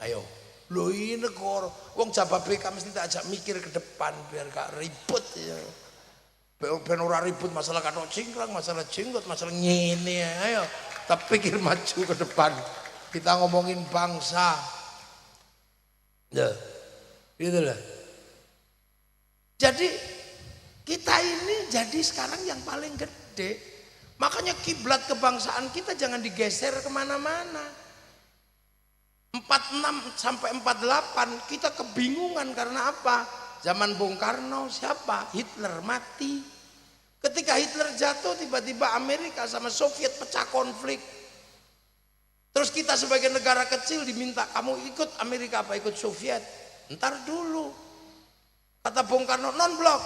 ayo, lo ini negara, wong Jabab BK mesti tak ajak mikir ke depan biar gak ribut ya. Ben ora ribut masalah katok cingkrang, masalah jenggot, masalah ngene, ayo. Tapi pikir maju ke depan. Kita ngomongin bangsa. Ya, itulah. Jadi kita ini jadi sekarang yang paling gede. Makanya kiblat kebangsaan kita jangan digeser kemana-mana. 40 46 sampai 48 kita kebingungan karena apa? Zaman Bung Karno siapa? Hitler mati. Ketika Hitler jatuh tiba-tiba Amerika sama Soviet pecah konflik. Terus kita sebagai negara kecil diminta kamu ikut Amerika apa ikut Soviet? Ntar dulu. Kata Bung Karno non-blok.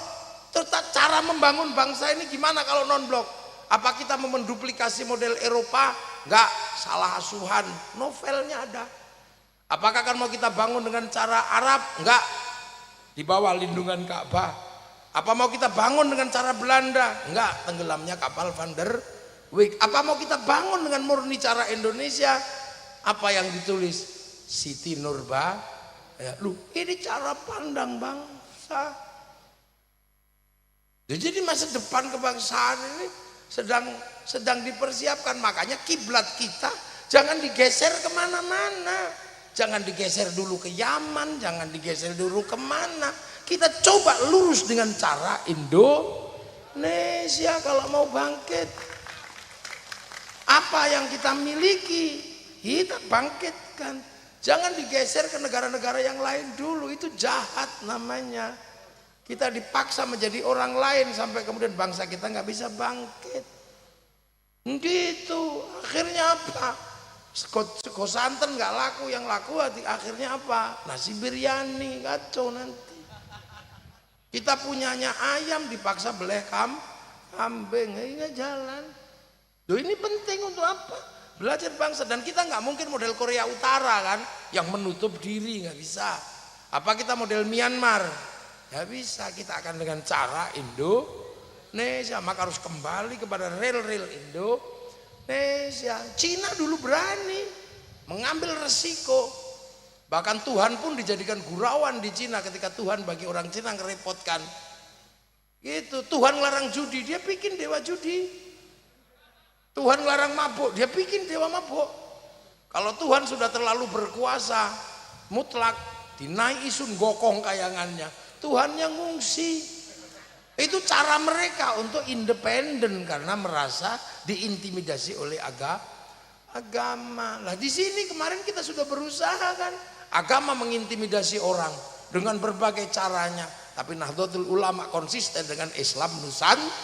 Terus cara membangun bangsa ini gimana kalau non-blok? Apa kita mau menduplikasi model Eropa? Enggak, salah asuhan. Novelnya ada. Apakah kan mau kita bangun dengan cara Arab? Enggak, di bawah lindungan Ka'bah. Apa mau kita bangun dengan cara Belanda? Enggak, tenggelamnya kapal Van der Wijk. Apa mau kita bangun dengan murni cara Indonesia? Apa yang ditulis Siti Nurba? Ya, ini cara pandang bangsa. Jadi masa depan kebangsaan ini sedang dipersiapkan. Makanya kiblat kita jangan digeser kemana-mana. Jangan digeser dulu ke Yaman, jangan digeser dulu kemana. Kita coba lurus dengan cara Indonesia kalau mau bangkit. Apa yang kita miliki, kita bangkitkan. Jangan digeser ke negara-negara yang lain dulu, itu jahat namanya. Kita dipaksa menjadi orang lain sampai kemudian bangsa kita nggak bisa bangkit. Gitu, akhirnya apa? Sego santen nggak laku, yang laku akhirnya apa? Nasi biryani, kacau nanti. Kita punyanya ayam dipaksa beleh kambing, nggak jalan. Loh, ini penting untuk apa? Belajar bangsa. Dan kita nggak mungkin model Korea Utara kan, yang menutup diri, nggak bisa. Apa kita model Myanmar? Nggak bisa. Kita akan dengan cara Indonesia. Maka harus kembali kepada real-real Indonesia. Cina dulu berani mengambil resiko. Bahkan Tuhan pun dijadikan gurauan di Cina ketika Tuhan bagi orang Cina ngerepotkan. Gitu. Tuhan larang judi, dia bikin dewa judi. Tuhan larang mabuk, dia bikin dewa mabuk. Kalau Tuhan sudah terlalu berkuasa mutlak, dinaik isun gokong kayangannya, Tuhan yang ngungsi. Itu cara mereka untuk independen karena merasa diintimidasi oleh agama. Lah di sini kemarin kita sudah berusaha kan, agama mengintimidasi orang dengan berbagai caranya, tapi Nahdlatul Ulama konsisten dengan Islam Nusantara.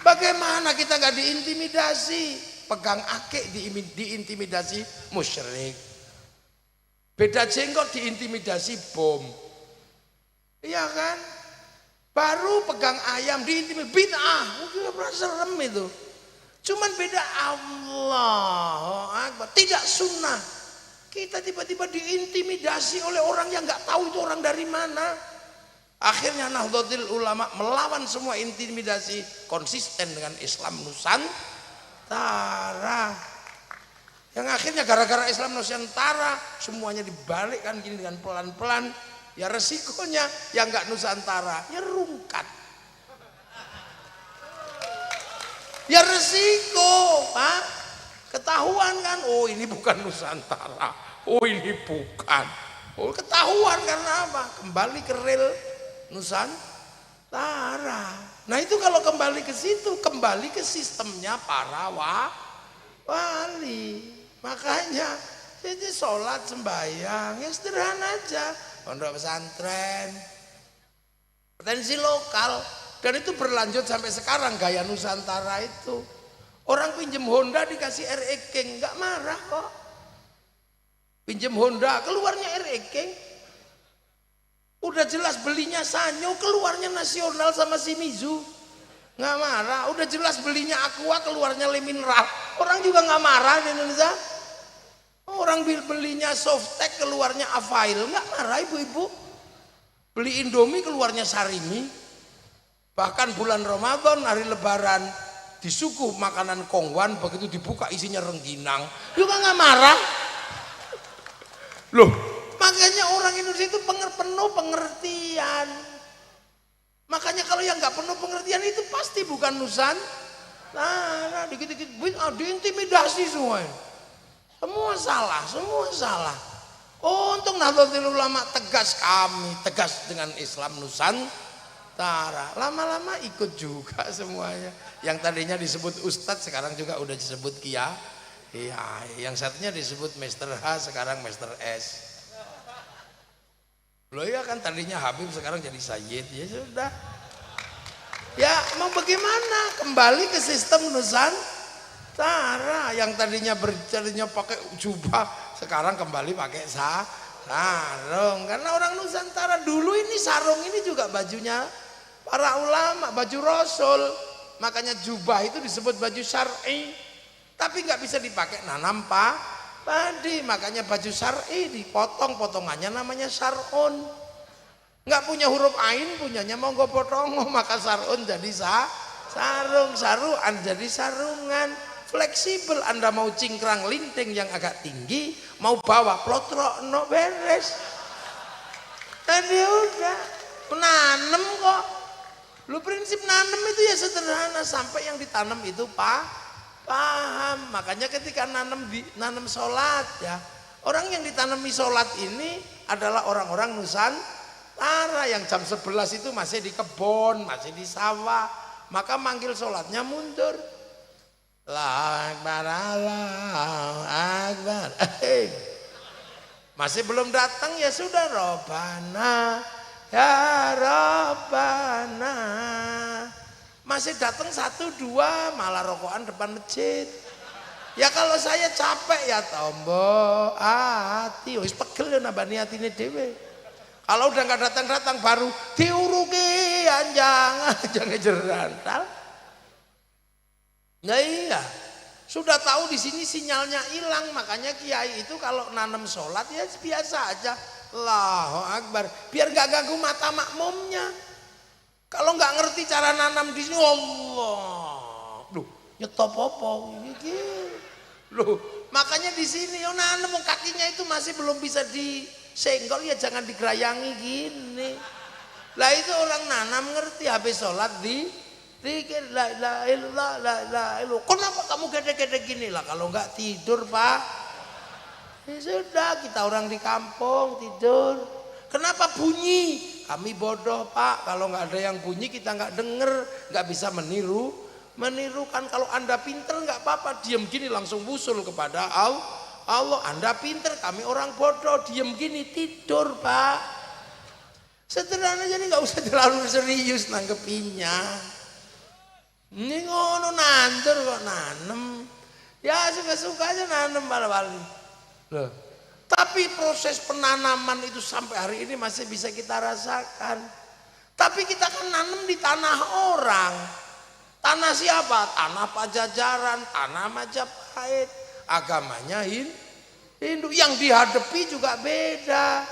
Bagaimana kita nggak diintimidasi? Pegang akik diintimidasi musyrik. Beda jenggot diintimidasi bom. Iya kan? Baru pegang ayam diintimidasi bid'ah. Mungkin serem itu. Cuman beda Allah Akbar, tidak sunnah. Kita tiba-tiba diintimidasi oleh orang yang nggak tahu itu orang dari mana. Akhirnya Nahdlatul Ulama melawan semua intimidasi, konsisten dengan Islam Nusantara. Yang akhirnya gara-gara Islam Nusantara semuanya dibalikkan gini dengan pelan-pelan. Ya resikonya yang nggak Nusantara ya rungkat. Ya resiko, Pak. Ketahuan kan, oh ini bukan Nusantara, oh ini bukan. Oh ketahuan karena apa? Kembali ke real Nusantara. Nah itu kalau kembali ke situ, kembali ke sistemnya para wali. Makanya jadi sholat sembahyang ya sederhana aja. Pondok pesantren, potensi lokal, dan itu berlanjut sampai sekarang gaya Nusantara itu. Orang pinjem Honda dikasih RE King nggak marah kok. Pinjem Honda keluarnya RE King, udah jelas belinya Sanyo keluarnya Nasional sama Shimizu, nggak marah. Udah jelas belinya Aqua keluarnya Le Mineral, orang juga nggak marah di Indonesia. Orang belinya Softtek keluarnya Avail, nggak marah ibu-ibu. Beli Indomie keluarnya Sarimi. Bahkan bulan Ramadan hari Lebaran disuguh makanan kongwan, begitu dibuka isinya rengginang, juga nggak marah. Loh, makanya orang Indonesia itu penuh pengertian. Makanya kalau yang nggak penuh pengertian itu pasti bukan Nusantara. Dikit-dikit diintimidasi semua. Semua salah. Oh, untuk Nahdlatul Ulama tegas, kami tegas dengan Islam Nusantara. Lama-lama ikut juga semuanya. Yang tadinya disebut ustadz sekarang juga udah disebut Iya, yang satunya disebut Mr. H, sekarang Mr. S. Loh ya kan tadinya Habib, sekarang jadi Sayyid. Ya sudah. Ya mau bagaimana? Kembali ke sistem Nusantara yang tadinya pakai jubah, sekarang kembali pakai sarung. Karena orang Nusantara dulu ini sarung ini juga bajunya para ulama, baju Rasul. Makanya jubah itu disebut baju syar'i. Tapi nggak bisa dipakai nanam padi, makanya baju syar'i dipotong-potongannya namanya sarun. Nggak punya huruf ain, punyanya monggo potongo, maka sarun jadi sarung, saruan jadi sarungan. Fleksibel, Anda mau cingkrang linting yang agak tinggi, mau bawa plotrok no beres. Tadi udah menanam kok. Lu prinsip nanem itu ya sederhana, sampai yang ditanam itu paham. Makanya ketika nanam sholat ya, orang yang ditanami sholat ini adalah orang-orang Nusantara yang jam 11 itu masih di kebun, masih di sawah, maka manggil sholatnya mundur. Allahu Akbar, Allahu Akbar. Masih belum datang ya sudah, Robbana ya Robbana. Masih datang 1, 2 malah rokokan depan masjid. Ya kalau saya capek ya tombo hati, wis pegel ya nambani atine dhewe. Kalau udah nggak datang baru diuruki jangan jerantal. Nah iya, sudah tahu di sini sinyalnya hilang, makanya kiai itu kalau nanam sholat ya biasa aja, Allahu Akbar, biar nggak ganggu mata makmumnya. Kalau nggak ngerti cara nanam di sini, Allah, loh, nyetop apa ini? Loh, makanya di sini yo nanam kakinya itu masih belum bisa disenggol ya jangan digerayangi gini. Lah itu orang nanam ngerti, habis sholat dikir la ilaha illallah la ilaha illallah. Kenapa kamu gede-gede gini lah? Kalau nggak tidur Pak, ya sudah kita orang di kampung tidur. Kenapa bunyi? Kami bodoh Pak, kalau nggak ada yang bunyi kita nggak denger, nggak bisa menirukan. Kalau Anda pinter nggak apa-apa, diem gini langsung wusul kepada Allah. Anda pinter, kami orang bodoh, diem gini tidur Pak. Sederhana, jadi nggak usah terlalu serius nanggepinnya. Ini ngono nandur kok nanem, ya suka-suka aja nanem bal-bali. Loh. Tapi proses penanaman itu sampai hari ini masih bisa kita rasakan. Tapi kita kan nanam di tanah orang. Tanah siapa? Tanah Pajajaran, tanah Majapahit. Agamanya Hindu. Yang dihadapi juga beda.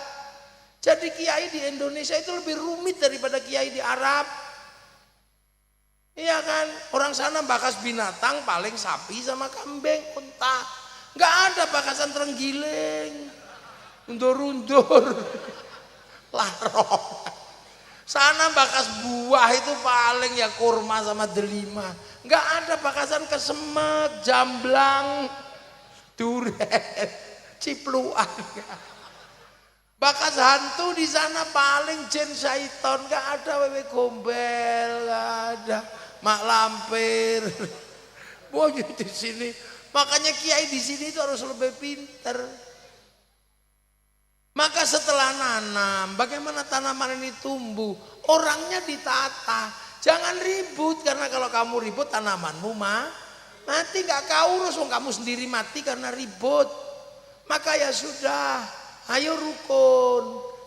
Jadi kiai di Indonesia itu lebih rumit daripada kiai di Arab. Iya kan? Orang sana bakas binatang paling sapi sama kambing, unta. Nggak ada bakasan terenggiling, undur-undur, larong. Sana bakas buah itu paling ya kurma sama delima. Nggak ada bakasan kesemek, jamblang, durian, cipluan. Bakas hantu di sana paling jin syaiton, nggak ada wewe gombel, nggak ada mak lampir. Wah di sini. Makanya kiai di sini itu harus lebih pinter. Maka setelah nanam, bagaimana tanaman ini tumbuh? Orangnya ditata. Jangan ribut, karena kalau kamu ribut tanamanmu mati, gak kau urus, kamu sendiri mati karena ribut. Maka ya sudah, ayo rukun.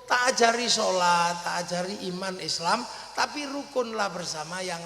Tak ajari sholat, tak ajari iman Islam, tapi rukunlah bersama yang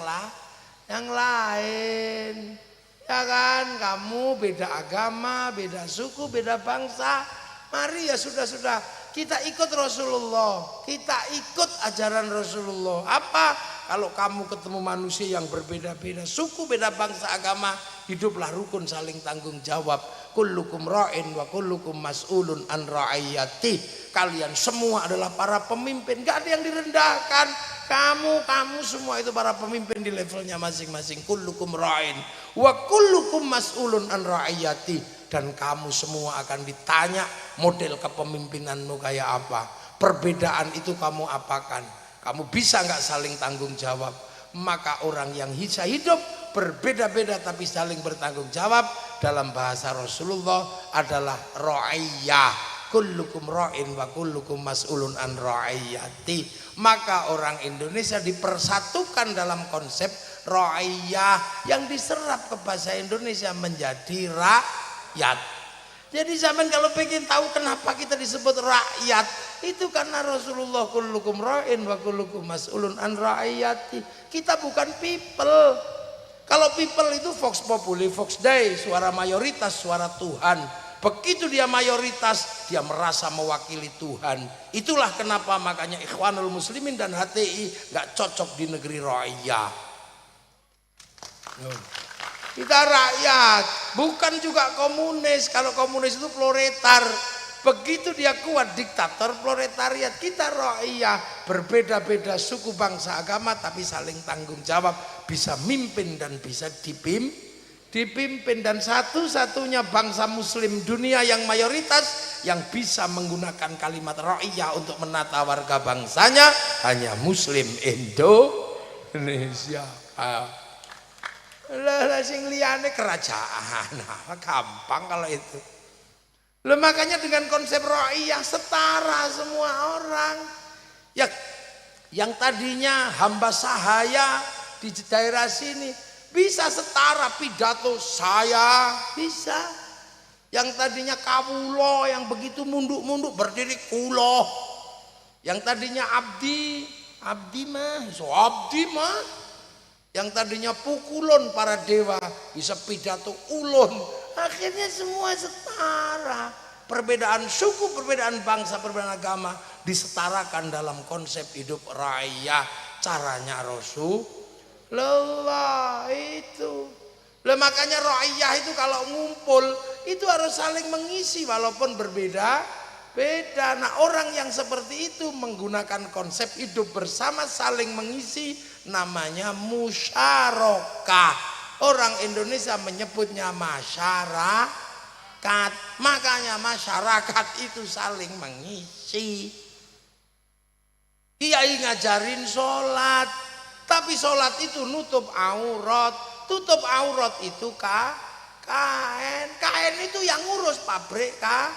lain. Ya kan, kamu beda agama, beda suku, beda bangsa. Mari ya sudah kita ikut Rasulullah, kita ikut ajaran Rasulullah. Apa? Kalau kamu ketemu manusia yang berbeda-beda suku, beda bangsa, agama, hiduplah rukun saling tanggung jawab. Kullukum ra'in wa kullukum mas'ulun an ra'iyati. Kalian semua adalah para pemimpin, gak ada yang direndahkan. Kamu semua itu para pemimpin di levelnya masing-masing. Kullukum ra'in wa kullukum mas'ulun an ra'iyati. Dan kamu semua akan ditanya model kepemimpinanmu kayak apa. Perbedaan itu kamu apakan. Kamu bisa nggak saling tanggung jawab. Maka orang yang bisa hidup berbeda-beda tapi saling bertanggung jawab. Dalam bahasa Rasulullah adalah ra'iyah. Kullukum ra'in wa kullukum mas'ulun an ra'iyati. Maka orang Indonesia dipersatukan dalam konsep ra'iyah yang diserap ke bahasa Indonesia menjadi rakyat. Jadi zaman kalau pengen tahu kenapa kita disebut rakyat, itu karena Rasulullah kullukum ra'in wa kullukum mas'ulun an ra'iyati. Kita bukan people. Kalau people itu vox populi, vox dei, suara mayoritas, suara Tuhan. Begitu dia mayoritas, dia merasa mewakili Tuhan. Itulah kenapa makanya Ikhwanul Muslimin dan HTI nggak cocok di negeri ra'iyah. Kita rakyat, bukan juga komunis. Kalau komunis itu proletar. Begitu dia kuat diktator proletariat. Kita ra'iyah, berbeda-beda suku, bangsa, agama, tapi saling tanggung jawab, bisa mimpin dan bisa dipimpin. Dan satu-satunya bangsa muslim dunia yang mayoritas yang bisa menggunakan kalimat ra'iyah untuk menata warga bangsanya hanya muslim Indonesia. Lah sing liyane kerajaan. Nah, gampang kalau itu. Lah makanya dengan konsep ra'iyah setara semua orang. Ya, yang tadinya hamba sahaya di daerah sini bisa setara pidato saya bisa. Yang tadinya kawulo yang begitu munduk-munduk berdiri kulo. Yang tadinya abdi mah. Yang tadinya pukulun para dewa bisa pidato ulun. Akhirnya semua setara. Perbedaan suku, perbedaan bangsa, perbedaan agama disetarakan dalam konsep hidup raya. Caranya Rasulullah itu. Makanya ra'iyah itu kalau ngumpul itu harus saling mengisi walaupun berbeda. Nah, orang yang seperti itu menggunakan konsep hidup bersama saling mengisi, namanya musyarakah. Orang Indonesia menyebutnya masyarakat. Makanya masyarakat itu saling mengisi. Kiai ngajarin sholat, tapi sholat itu nutup aurat. Tutup aurat itu kain itu yang ngurus pabrik kain.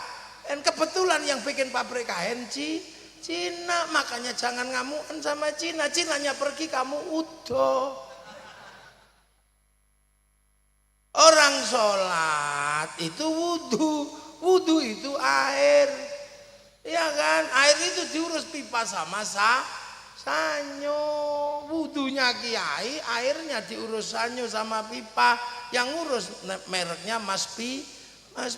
Kebetulan yang bikin pabrik kain Cina, makanya jangan ngamukan sama Cina. Cinanya pergi, kamu udah. Orang sholat itu wudhu itu air, ya kan? Air itu diurus pipa sama sanyo. Wudhunya kiai, airnya diurus sanyo sama pipa. Yang ngurus mereknya Mas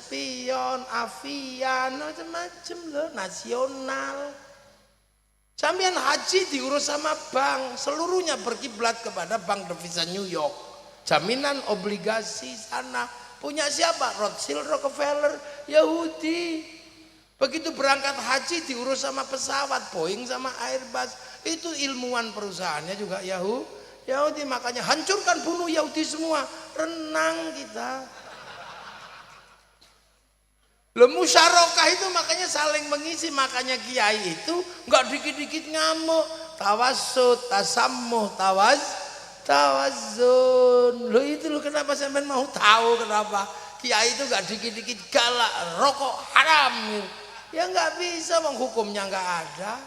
Pion, Avian, macam-macam loh, nasional. Sampean haji diurus sama bank, seluruhnya berkiblat kepada Bank Devisa New York. Jaminan obligasi sana punya siapa? Rothschild, Rockefeller, Yahudi. Begitu berangkat haji diurus sama pesawat Boeing sama Airbus. Itu ilmuwan perusahaannya juga Yahudi. Makanya hancurkan, bunuh Yahudi semua. Renang kita. Musyarakah itu makanya saling mengisi. Makanya kiai itu nggak dikit-dikit ngamuk. Tawassut, tasammuh, tawazun. Itu kenapa sampean mau tahu kenapa kiai itu nggak dikit-dikit galak, rokok haram. Ya nggak bisa, hukumnya nggak ada.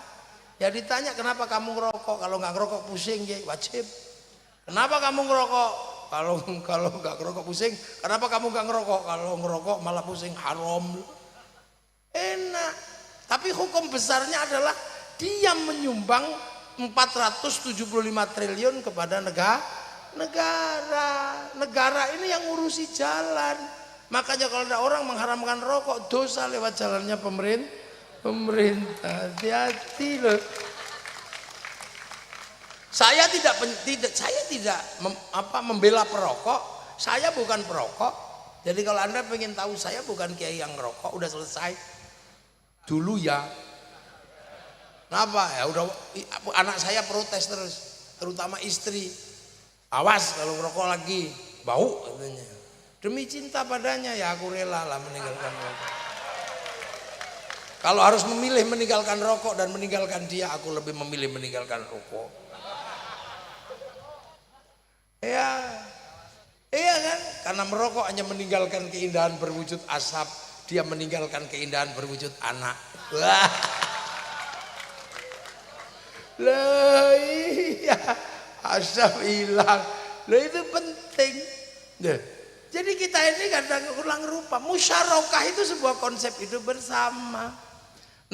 Ya ditanya kenapa kamu ngerokok, kalau nggak ngerokok pusing ya wajib. Kenapa kamu ngerokok? Kalau nggak ngerokok pusing, kenapa kamu nggak ngerokok? Kalau ngerokok malah pusing, haram. Enak. Tapi hukum besarnya adalah dia menyumbang 475 triliun kepada negara ini yang ngurusi jalan. Makanya kalau ada orang mengharamkan rokok, dosa lewat jalannya pemerintah. Hati-hati loh. Saya tidak membela perokok. Saya bukan perokok. Jadi kalau Anda pengen tahu, saya bukan kiai yang ngerokok. Udah selesai. Dulu ya. Kenapa? Ya udah, anak saya protes terus, terutama istri. Awas kalau ngerokok lagi, bau katanya. Demi cinta padanya ya aku rela lah meninggalkan rokok. Kalau harus memilih meninggalkan rokok dan meninggalkan dia, aku lebih memilih meninggalkan rokok. Ya, Iya kan? Karena merokok hanya meninggalkan keindahan berwujud asap, dia meninggalkan keindahan berwujud anak. Wah. Lah iya, asap hilang. Lah itu penting. Nah, jadi kita ini kadang ulang rupa. Musyarakah itu sebuah konsep hidup bersama.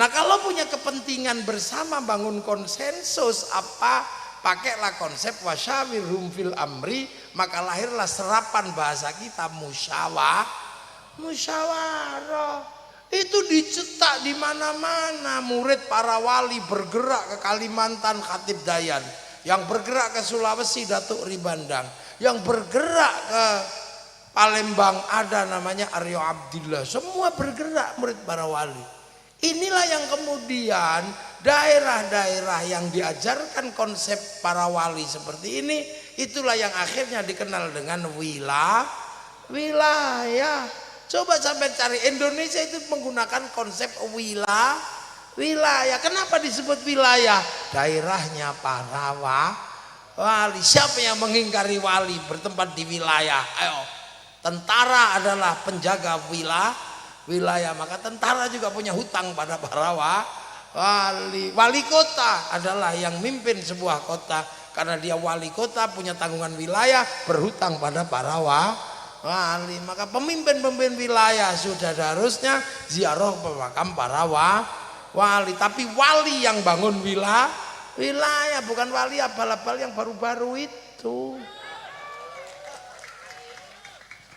Nah kalau punya kepentingan bersama bangun konsensus apa, pakailah konsep wasyawirhum fil amri, maka lahirlah serapan bahasa kita musyawarah. Itu dicetak di mana-mana. Murid para wali bergerak ke Kalimantan Khatib Dayan, yang bergerak ke Sulawesi Datuk Ribandang, yang bergerak ke Palembang ada namanya Aryo Abdillah. Semua bergerak murid para wali. Inilah yang kemudian daerah-daerah yang diajarkan konsep para wali seperti ini, itulah yang akhirnya dikenal dengan wilayah. Coba sampai cari, Indonesia itu menggunakan konsep wilayah. Kenapa disebut wilayah? Daerahnya para wali. Siapa yang mengingkari wali bertempat di wilayah? Ayo, tentara adalah penjaga wilayah, maka tentara juga punya hutang pada para wali. Wali kota adalah yang mimpin sebuah kota, karena dia wali kota punya tanggungan wilayah, berhutang pada para wali. Maka pemimpin wilayah sudah harusnya ziarah pemakam para wali. Tapi wali yang bangun wilayah, bukan wali abal-abal yang baru-baru itu.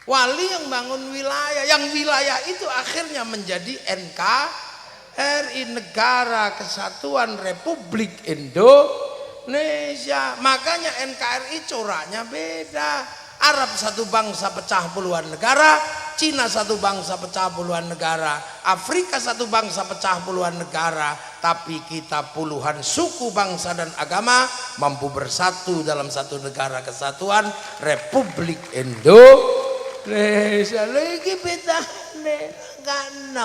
Wali yang bangun wilayah, yang wilayah itu akhirnya menjadi NKRI, Negara Kesatuan Republik Indonesia. Makanya NKRI coraknya beda. Arab satu bangsa pecah puluhan negara, Cina satu bangsa pecah puluhan negara, Afrika satu bangsa pecah puluhan negara, tapi kita puluhan suku, bangsa dan agama mampu bersatu dalam satu negara kesatuan Republik Indonesia. Lagi bedane kan.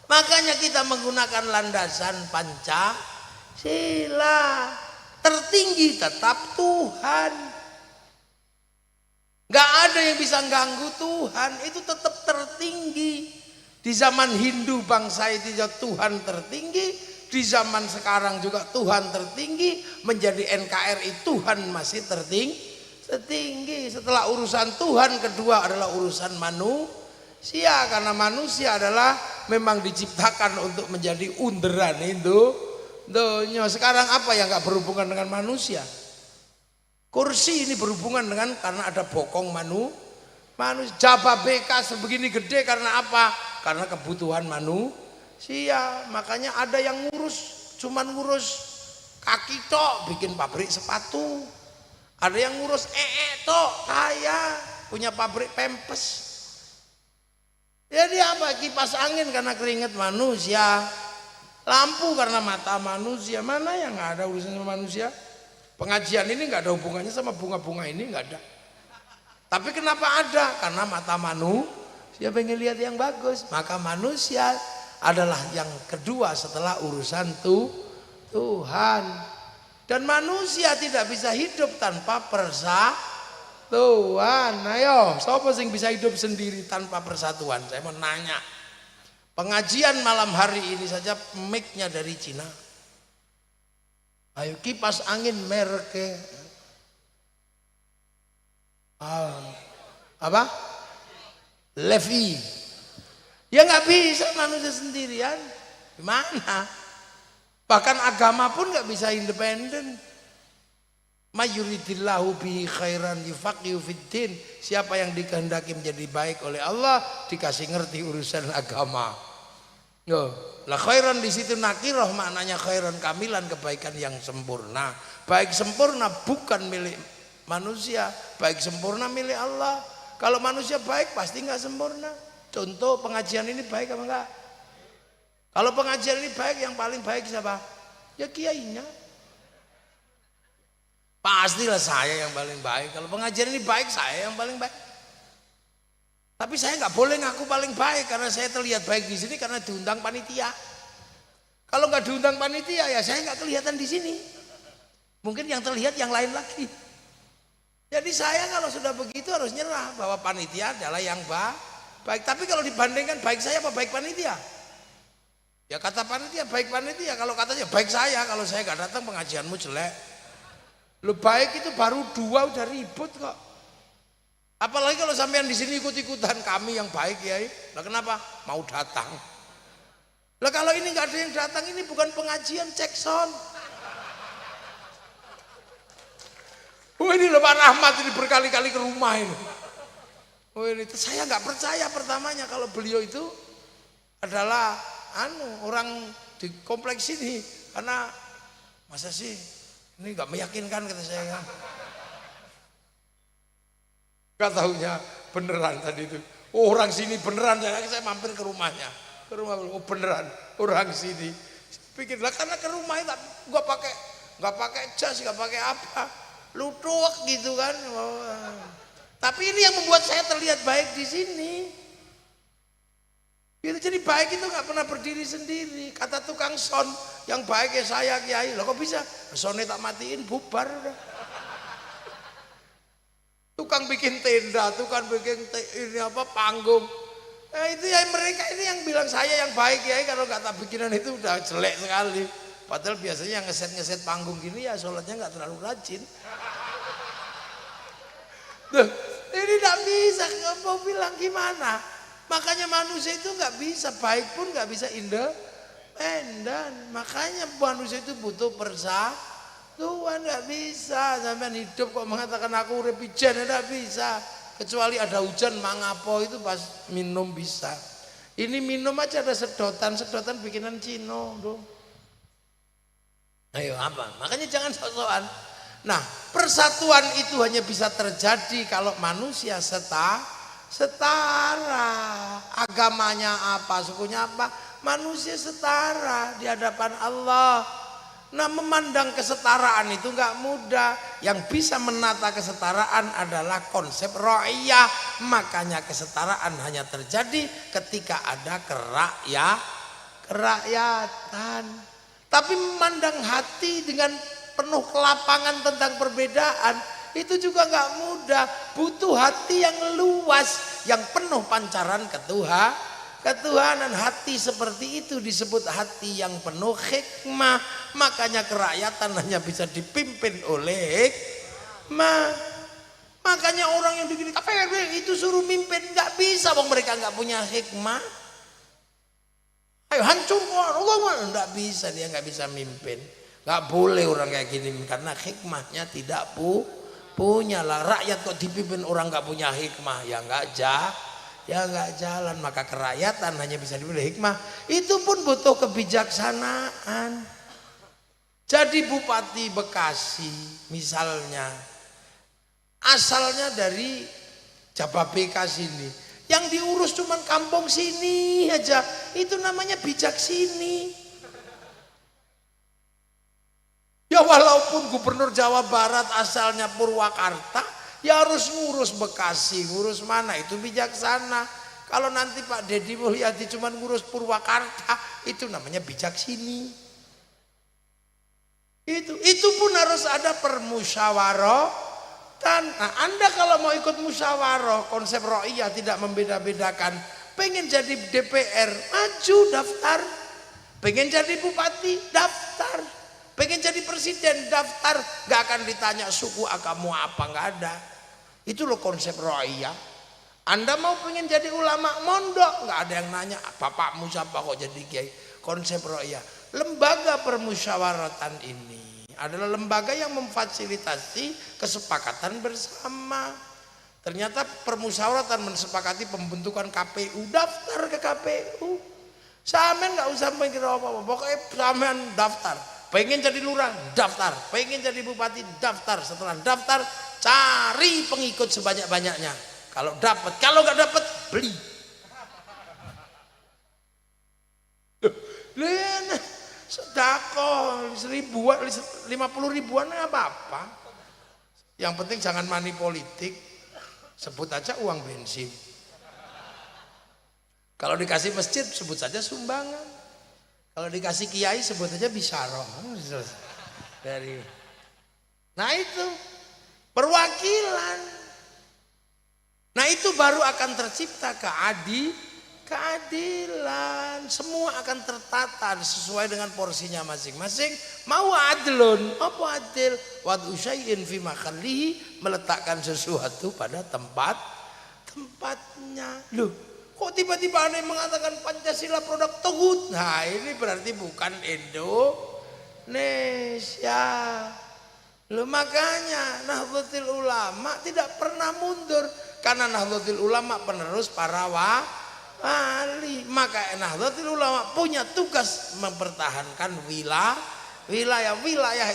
Makanya kita menggunakan landasan Pancasila. Tertinggi tetap Tuhan. Gak ada yang bisa ganggu Tuhan, itu tetap tertinggi. Di zaman Hindu bangsa itu Tuhan tertinggi, di zaman sekarang juga Tuhan tertinggi, menjadi NKRI Tuhan masih tertinggi. Setelah urusan Tuhan, kedua adalah urusan manusia, karena manusia adalah memang diciptakan untuk menjadi underan itu. Sekarang apa yang gak berhubungan dengan manusia? Kursi ini berhubungan dengan karena ada bokong manusia. Jabah BK sebegini gede karena apa? Karena kebutuhan manusia. Makanya ada yang cuman ngurus kaki tok, bikin pabrik sepatu. Ada yang ngurus tok, kaya, punya pabrik pempes. Jadi apa? Kipas angin karena keringat manusia, lampu karena mata manusia. Mana yang nggak ada urusan sama manusia? Pengajian ini nggak ada hubungannya sama bunga-bunga ini, nggak ada. Tapi kenapa ada? Karena mata manusia pengen lihat yang bagus. Maka manusia adalah yang kedua setelah urusan Tuhan. Dan manusia tidak bisa hidup tanpa persatuan. Ayo, siapa sing bisa hidup sendiri tanpa persatuan? Saya mau nanya. Pengajian malam hari ini saja mic-nya dari Cina. Ayo, kipas angin merek apa? Levi. Ya nggak bisa manusia sendirian. Gimana? Bahkan agama pun nggak bisa independen. Mayuridillahu bihi khairan yufaqihu fiddin. Siapa yang dikehendaki menjadi baik oleh Allah, dikasih ngerti urusan agama. Lah khairan di situ nakirah, maknanya khairan kamilan, kebaikan yang sempurna. Baik sempurna bukan milik manusia, baik sempurna milik Allah. Kalau manusia baik pasti nggak sempurna. Contoh pengajian ini baik apa enggak? Kalau pengajian ini baik, yang paling baik siapa? Ya kiainya. Pastilah saya yang paling baik. Kalau pengajian ini baik, saya yang paling baik. Tapi saya nggak boleh ngaku paling baik karena saya terlihat baik di sini karena diundang panitia. Kalau nggak diundang panitia ya saya nggak kelihatan di sini. Mungkin yang terlihat yang lain lagi. Jadi saya kalau sudah begitu harus nyerah bahwa panitia adalah yang baik. Tapi kalau dibandingkan baik saya apa baik panitia? Ya kata panitia baik panitia. Kalau katanya baik saya, kalau saya nggak datang pengajianmu jelek. Lu baik itu baru 2 udah ribut kok. Apalagi kalau sampean di sini ikut-ikutan kami yang baik ya. Lah kenapa? Mau datang. Lah kalau ini nggak ada yang datang, ini bukan pengajian, cek sound. Oh ini loh Pak Rahmat ini berkali-kali ke rumah ini. Oh ini saya nggak percaya pertamanya kalau beliau itu adalah orang di kompleks ini, karena masa sih ini nggak meyakinkan kata saya. Gak taunya beneran tadi itu. Oh orang sini beneran, saya mampir ke rumahnya. Ke rumah, oh beneran orang sini. Pikirlah karena ke rumah itu gua nggak pakai jas, nggak pakai apa. Lutuk gitu kan. Tapi ini yang membuat saya terlihat baik di sini. Gitu, jadi baik itu nggak pernah berdiri sendiri. Kata tukang son yang baik ya saya kiai. Loh kok bisa? Sonnya tak matiin bubar udah. Tukang bikin tenda, tukang bikin ini apa panggung. Itu ya mereka ini yang bilang saya yang baik kiai, kalau nggak tak bikinan itu udah jelek sekali. Padahal biasanya yang ngeset panggung gini ya sholatnya nggak terlalu rajin. Duh, ini nggak bisa, nggak mau bilang gimana. Makanya manusia itu nggak bisa baik pun nggak bisa independen. Makanya manusia itu butuh persatuan, nggak bisa. Sampai hidup kok mengatakan aku urip ijen, nggak bisa. Kecuali ada hujan mangapo itu pas minum bisa. Ini minum aja ada sedotan bikinan Cino, tuh. Ayo apa? Makanya jangan sok-sokan. Nah, persatuan itu hanya bisa terjadi kalau manusia setara. Agamanya apa, sukunya apa, manusia setara di hadapan Allah. Nah, memandang kesetaraan itu nggak mudah. Yang bisa menata kesetaraan adalah konsep ra'iyah. Makanya kesetaraan hanya terjadi ketika ada kerakyatan. Tapi memandang hati dengan penuh kelapangan tentang perbedaan itu juga nggak mudah. Butuh hati yang luas, yang penuh pancaran ketuhanan. Hati seperti itu disebut hati yang penuh hikmah. Makanya kerakyatan hanya bisa dipimpin oleh hikmah. Makanya orang yang begini itu suruh mimpin nggak bisa, wong mereka nggak punya hikmah. Ayo hancur Allah, nggak bisa, dia nggak bisa mimpin. Nggak boleh orang kayak gini karena hikmahnya tidak punya lah. Rakyat kok dipimpin orang nggak punya hikmah, ya nggak jalan. Maka kerakyatan hanya bisa dipilih hikmah. Itu pun butuh kebijaksanaan. Jadi Bupati Bekasi misalnya asalnya dari Jababeka sini, yang diurus cuman kampung sini aja, itu namanya bijak sini. Ya walaupun gubernur Jawa Barat asalnya Purwakarta, ya harus ngurus Bekasi, ngurus mana, itu bijaksana. Kalau nanti Pak Deddy Mulyadi cuma ngurus Purwakarta, itu namanya bijak sini. Itu pun harus ada permusyawaratan. Nah, Anda kalau mau ikut musyawarah, konsep ro'iyah tidak membeda-bedakan. Pengen jadi DPR, maju daftar. Pengen jadi bupati, daftar. Pengen jadi presiden, daftar. Gak akan ditanya suku agama apa, gak ada. Itu loh konsep ro'iyah. Anda mau pengen jadi ulama, mondok, gak ada yang nanya bapakmu siapa kok jadi kiai. Konsep ro'iyah. Lembaga permusyawaratan ini adalah lembaga yang memfasilitasi kesepakatan bersama. Ternyata permusyawaratan mensepakati pembentukan KPU, daftar ke KPU. Samen nggak usah mikir apa-apa, pokoknya samen daftar. Pengen jadi lurah, daftar. Pengen jadi bupati, daftar. Setelah daftar, cari pengikut sebanyak-banyaknya. Kalau dapat, kalau nggak dapat, beli. Lihat, sedekah 50 ribuan nggak apa-apa. Yang penting jangan money politik. Sebut aja uang bensin. Kalau dikasih masjid, sebut saja sumbangan. Kalau dikasih kiai sebut aja bisyarah. Nah itu. perwakilan. Nah itu baru akan tercipta keadilan. Semua akan tertata sesuai dengan porsinya masing-masing. Mau adlun, apa adil? Wad'u syai'in fi mahallihi, meletakkan sesuatu pada tempatnya. Loh, kok tiba-tiba ada yang mengatakan Pancasila produk togut? Nah ini berarti bukan Indonesia. Loh makanya Nahdlatul Ulama tidak pernah mundur. Karena Nahdlatul Ulama penerus para wali. Maka Nahdlatul Ulama punya tugas mempertahankan wilayah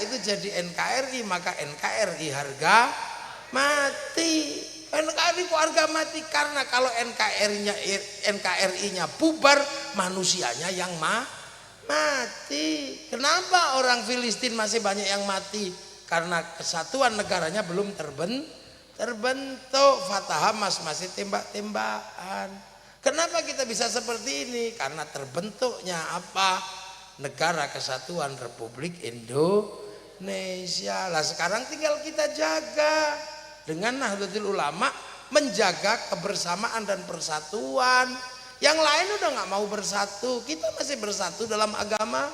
itu jadi NKRI. Maka NKRI harga mati. NKRI kok harga mati? Karena kalau NKRI-nya bubar, manusianya yang mati. Kenapa orang Filistin masih banyak yang mati? Karena kesatuan negaranya belum terbentuk. Fatah Hamas masih tembak-tembakan. Kenapa kita bisa seperti ini? Karena terbentuknya apa? Negara Kesatuan Republik Indonesia. Lah sekarang tinggal kita jaga dengan Nahdlatul Ulama, menjaga kebersamaan dan persatuan. Yang lain udah nggak mau bersatu, kita masih bersatu dalam agama,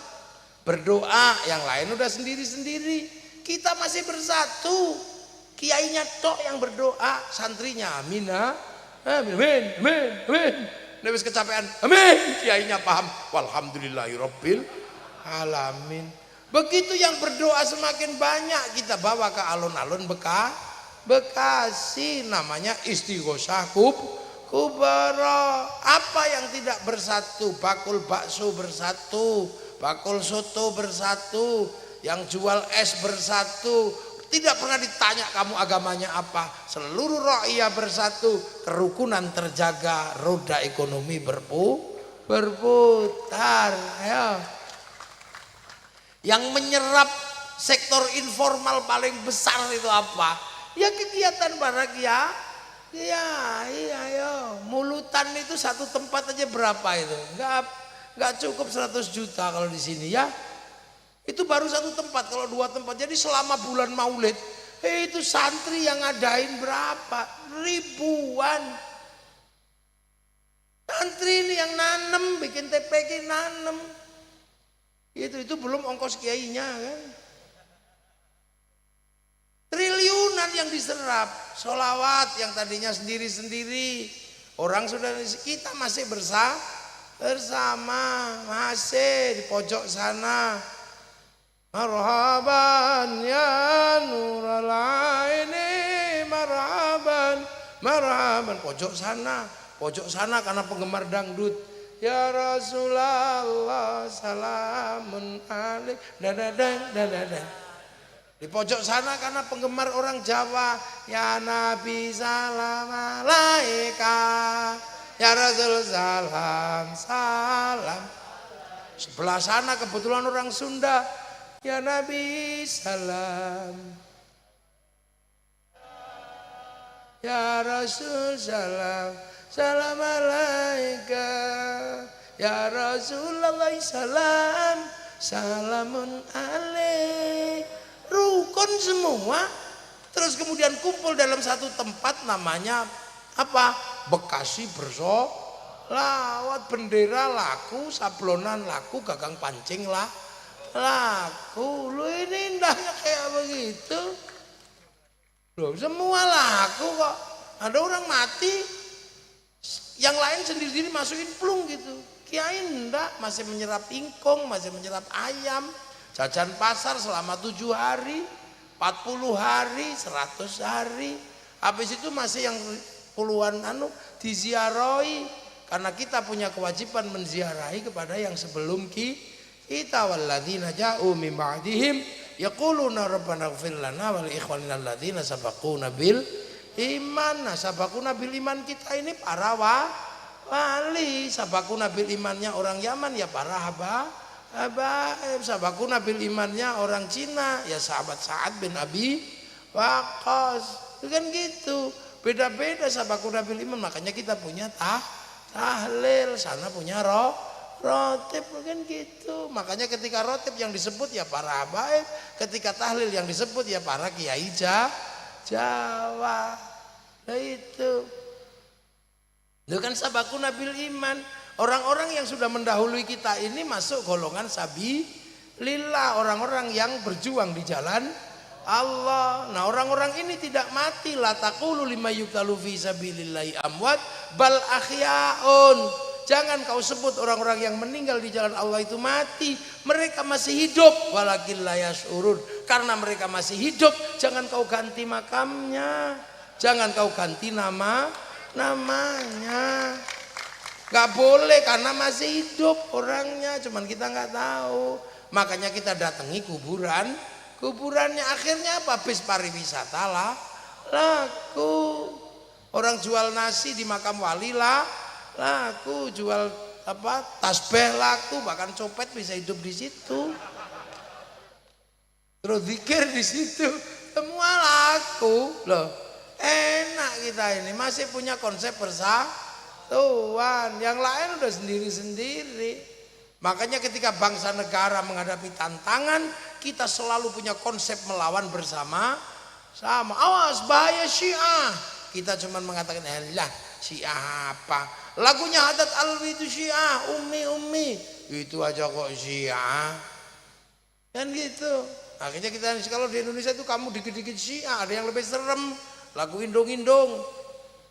berdoa. Yang lain udah sendiri-sendiri. Kita masih bersatu. Kiainya tok yang berdoa, santrinya amin, amin, amin, amin. Habis kecapean, amin. Kiainya paham, walhamdulillahirabbil alamin. Begitu yang berdoa semakin banyak, kita bawa ke alun-alun Bekasi, namanya Istighosah Kubara. Apa yang tidak bersatu? Bakul bakso bersatu, bakul soto bersatu, yang jual es bersatu. Tidak pernah ditanya kamu agamanya apa. Seluruh rakyat bersatu, kerukunan terjaga, roda ekonomi berputar. Ya. Yang menyerap sektor informal paling besar itu apa? Ya kegiatan para iya, mulutan itu satu tempat aja berapa itu? Enggak cukup 100 juta kalau di sini ya. Itu baru satu tempat, kalau 2 tempat. Jadi selama bulan Maulid, itu santri yang ngadain berapa? Ribuan. Santri ini yang nanem, bikin TPK nanem. Itu belum ongkos kiainya kan. Triliunan yang diserap. Sholawat yang tadinya sendiri-sendiri. Orang sudah, kita masih bersama. Masih di pojok sana. Marhaban ya nurul aini, marhaban, marhaban. Pojok sana karena penggemar dangdut. Ya Rasulullah salamun alaik, dadadang. Di pojok sana karena penggemar orang Jawa. Ya Nabi salam alaika, ya Rasul salam salam. Sebelah sana kebetulan orang Sunda. Ya Nabi salam, ya Rasul salam, salam alaika, ya Rasulullah salam, salamun alaik. Rukun semua. Terus kemudian kumpul dalam satu tempat, namanya apa? Bekasi bersolawat. Bendera laku, sablonan laku, gagang pancing laku. Lu ini indahnya kayak begitu. Loh, semua laku kok. Ada orang mati, yang lain sendiri-sendiri masukin plung gitu. Kiai enggak, masih menyerap ingkung, masih menyerap ayam. Jajan pasar selama 7 hari, 40 hari, 100 hari. Habis itu masih yang puluhan diziarahi. Karena kita punya kewajiban menziarahi kepada yang sebelum kita. Walladzina ja'u min ba'dihim yaquluna rabbana ighfir lana wa li ikhwanina alladzina sabaquna bil iman. Nah, sabaquna bil iman kita ini para wali. Sabaquna bil imannya orang Yaman ya para habaib. Sabaquna bil imannya orang Cina ya sahabat Sa'ad bin Abi Waqqas. Itu kan gitu. Beda-beda sabaquna bil iman. Makanya kita punya tahlil, sana punya rotib kan gitu. Makanya ketika rotib yang disebut ya para habaib, ketika tahlil yang disebut ya para kiai Jawa. Nah itu kan sabakun nabil iman. Orang-orang yang sudah mendahului kita ini masuk golongan sabilillah, orang-orang yang berjuang di jalan Allah. Nah orang-orang ini tidak mati. La taqulu lima yuqtalu fi sabilillahi amwat bal ahyaun. Jangan kau sebut orang-orang yang meninggal di jalan Allah itu mati. Mereka masih hidup. Walakin la yash'urun. Karena mereka masih hidup, jangan kau ganti makamnya. Jangan kau ganti namanya. Gak boleh karena masih hidup orangnya. Cuman kita gak tahu. Makanya kita datangi kuburannya. Akhirnya apa? Bis pariwisata lah laku. Orang jual nasi di makam wali lah laku. Jual tasbih laku. Bahkan copet bisa hidup di situ. Terus zikir di situ. Semua laku loh. Enak kita ini masih punya konsep persatuan. Yang lain udah sendiri-sendiri. Makanya ketika bangsa negara menghadapi tantangan, kita selalu punya konsep melawan bersama sama. Awas bahaya Syiah. Kita cuma mengatakan lah Syiah apa? Lagunya Haddad Alwi itu Syiah, Ummi. Itu aja kok Syiah. Kan gitu. Akhirnya kita kalau di Indonesia itu kamu dikit-dikit Syiah, ada yang lebih serem. Lagu indung-indung.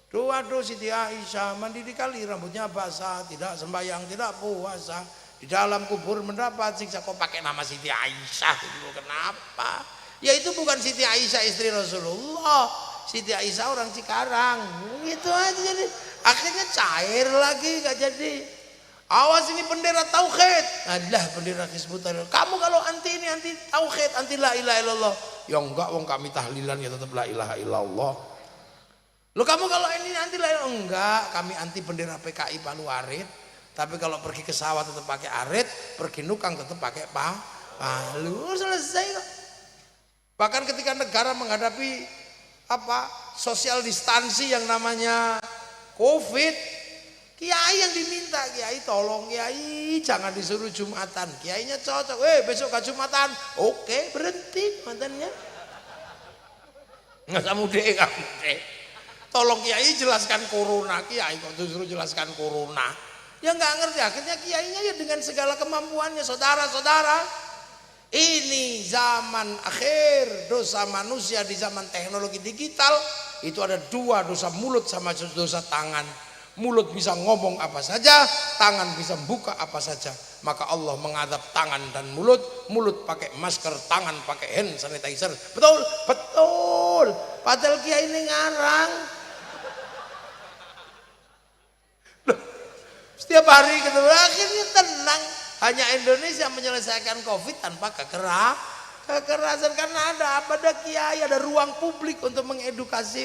Doa Siti Aisyah mandi di kali rambutnya basah, tidak sembahyang, tidak puasa. Di dalam kubur mendapat siksa. Kok pakai nama Siti Aisyah itu kenapa? Ya itu bukan Siti Aisyah istri Rasulullah. Siti Aisyah orang Cikarang. Gitu aja jadi. Akhirnya cair lagi gak jadi. Awas ini bendera tauhid. Adalah bendera Hizbut Tahrir. Kamu kalau anti ini anti tauhid, anti la ilaha illallah. Ya enggak wong kami tahlilan ya tetap la ilaha illallah. Loh kamu kalau ini anti la ilaha enggak, kami anti bendera PKI Palu Arit. Tapi kalau pergi ke sawah tetap pakai arit, pergi nukang tetap pakai palu. Selesai kok. Bahkan ketika negara menghadapi social distansi yang namanya Covid, kiai yang diminta, kiai tolong kiai jangan disuruh Jumatan. Kiainya cocok, besok gak Jumatan. Oke, berhenti mantannya. Nggak usah mudik. Tolong kiai jelaskan corona. Kiai kok disuruh jelaskan corona. Ya nggak ngerti. Akhirnya kiainya ya dengan segala kemampuannya. Saudara-saudara, ini zaman akhir. Dosa manusia di zaman teknologi digital itu ada dua, dosa mulut sama dosa tangan. Mulut bisa ngomong apa saja, tangan bisa buka apa saja. Maka Allah mengadab tangan dan mulut. Mulut pakai masker, tangan pakai hand sanitizer. Betul, betul. Padahal kiai ini ngarang. Setiap hari ketemu, akhirnya tenang. Hanya Indonesia menyelesaikan Covid tanpa kekerasan. Karena ada kiai, ada ruang publik untuk mengedukasi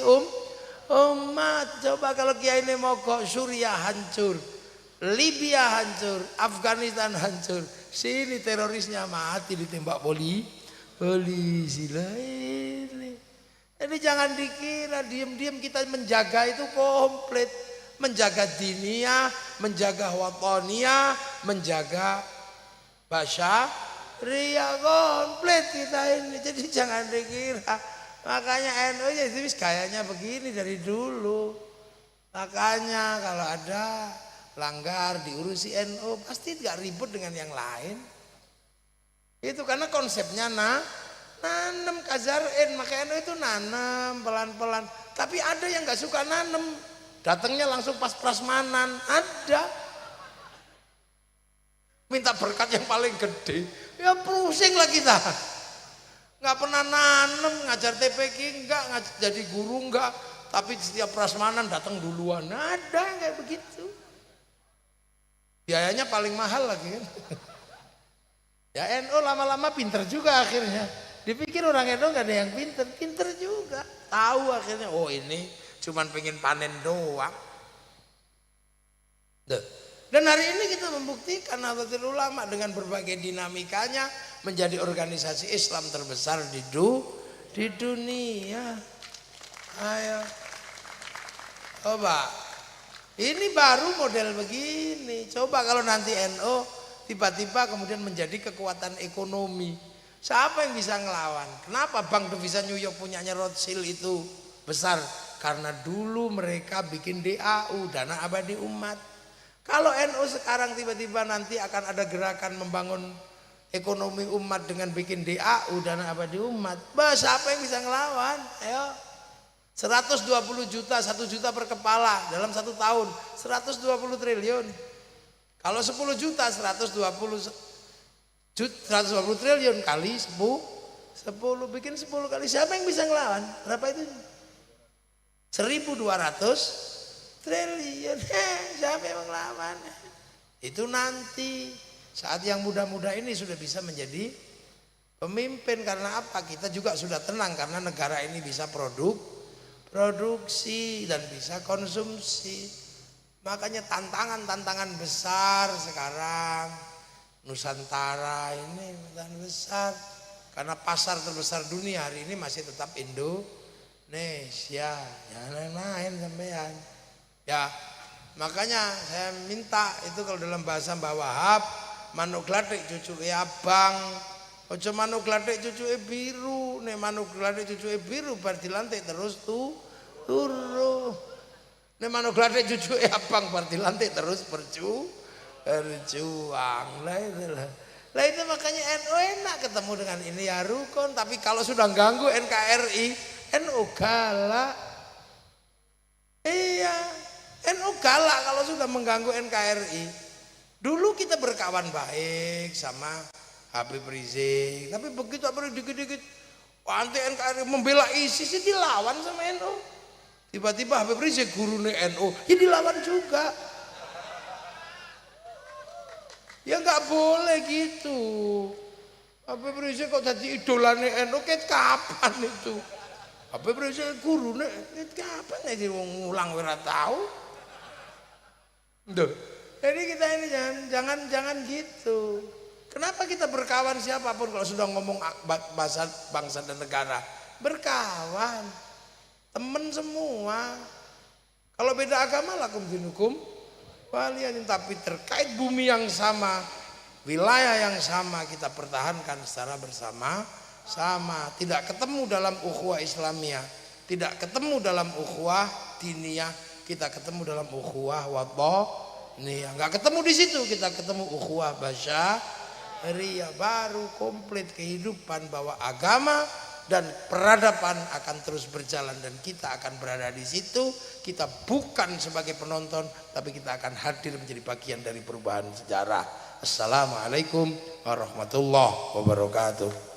umat. Coba kalau kiai ini mogok, Suriah hancur, Libya hancur, Afghanistan hancur. Sini terorisnya mati ditembak polisi lain. Jadi jangan dikira diam-diam kita menjaga itu komplit. Menjaga diniyah, menjaga watoniyah, menjaga basyariyah, komplit kita ini. Jadi jangan dikira. Makanya NU ya itu kayaknya begini dari dulu. Makanya kalau ada langgar diurusi NU pasti gak ribut dengan yang lain. Itu karena konsepnya nanam kazarin. Maka NU itu nanam pelan-pelan. Tapi ada yang gak suka nanam. Datangnya langsung pas prasmanan. Ada. Minta berkat yang paling gede. Ya pusing lah kita. Nggak pernah nanam, ngajar TPQ enggak, jadi guru enggak, tapi setiap prasmanan datang duluan. Ada yang kayak begitu. Biayanya paling mahal lagi kan. Ya NU lama-lama pinter juga akhirnya. Dipikir orang NU nggak ada yang pinter juga. Tahu akhirnya, oh ini cuman pengen panen doang. Dan hari ini kita membuktikan Nahdlatul Ulama dengan berbagai dinamikanya menjadi organisasi Islam terbesar di dunia. Ayo, coba. Ini baru model begini. Coba kalau nanti NU tiba-tiba kemudian menjadi kekuatan ekonomi. Siapa yang bisa ngelawan? Kenapa Bank Devisa New York punyanya Rothschild itu besar? Karena dulu mereka bikin DAU, dana abadi umat. Kalau NU sekarang tiba-tiba nanti akan ada gerakan membangun ekonomi umat dengan bikin DAU, dana abadi umat, siapa yang bisa ngelawan? Ayo, 120 juta, 1 juta per kepala dalam 1 tahun, 120 triliun. Kalau 10 juta, 120 triliun kali 10, bikin 10 kali, siapa yang bisa ngelawan? Berapa itu? 1.200 triliun. Siapa yang ngelawan? Itu nanti saat yang muda-muda ini sudah bisa menjadi pemimpin. Karena apa? Kita juga sudah tenang karena negara ini bisa produksi dan bisa konsumsi. Makanya tantangan besar sekarang Nusantara ini besar, karena pasar terbesar dunia hari ini masih tetap Indonesia. Jangan main-main sampean. Ya, makanya saya minta itu kalau dalam bahasa Mbah Wahab, manuk glathik cucuke abang, ojo manuk glathik cucuke biru. Nek manuk glathik cucuke biru bar dilantik terus turu. Nek manuk glathik cucuke abang bar dilantik terus berjuang. Lah itu makanya NU enak ketemu dengan ini ya rukun, tapi kalau sudah ganggu NKRI, NU galak. Iya, NU galak kalau sudah mengganggu NKRI. Dulu kita berkawan baik sama Habib Rizik, tapi begitu apa dikit-dikit anti NKRI membela ISIS dilawan sama NU. Tiba-tiba Habib Rizik gurune NU, ya dilawan juga. Ya nggak boleh gitu. Habib Rizik kok jadi idolane NU kapan itu? Habib Rizik gurune kapan jadi ngulang ora tahu. Duh. Jadi kita ini jangan gitu. Kenapa kita berkawan siapapun kalau sudah ngomong bahasa bangsa dan negara? Berkawan. Temen semua. Kalau beda agama lakum dinukum waliyatin, tapi terkait bumi yang sama, wilayah yang sama kita pertahankan secara bersama-sama. Tidak ketemu dalam ukhuwah Islamiyah, tidak ketemu dalam ukhuwah diniyah, kita ketemu dalam ukhuwah wathoniyah. Enggak ketemu di situ, kita ketemu ukhuwah basyariyah. Baru komplit kehidupan bahwa agama dan peradaban akan terus berjalan dan kita akan berada di situ. Kita bukan sebagai penonton, tapi kita akan hadir menjadi bagian dari perubahan sejarah. Assalamualaikum warahmatullahi wabarakatuh.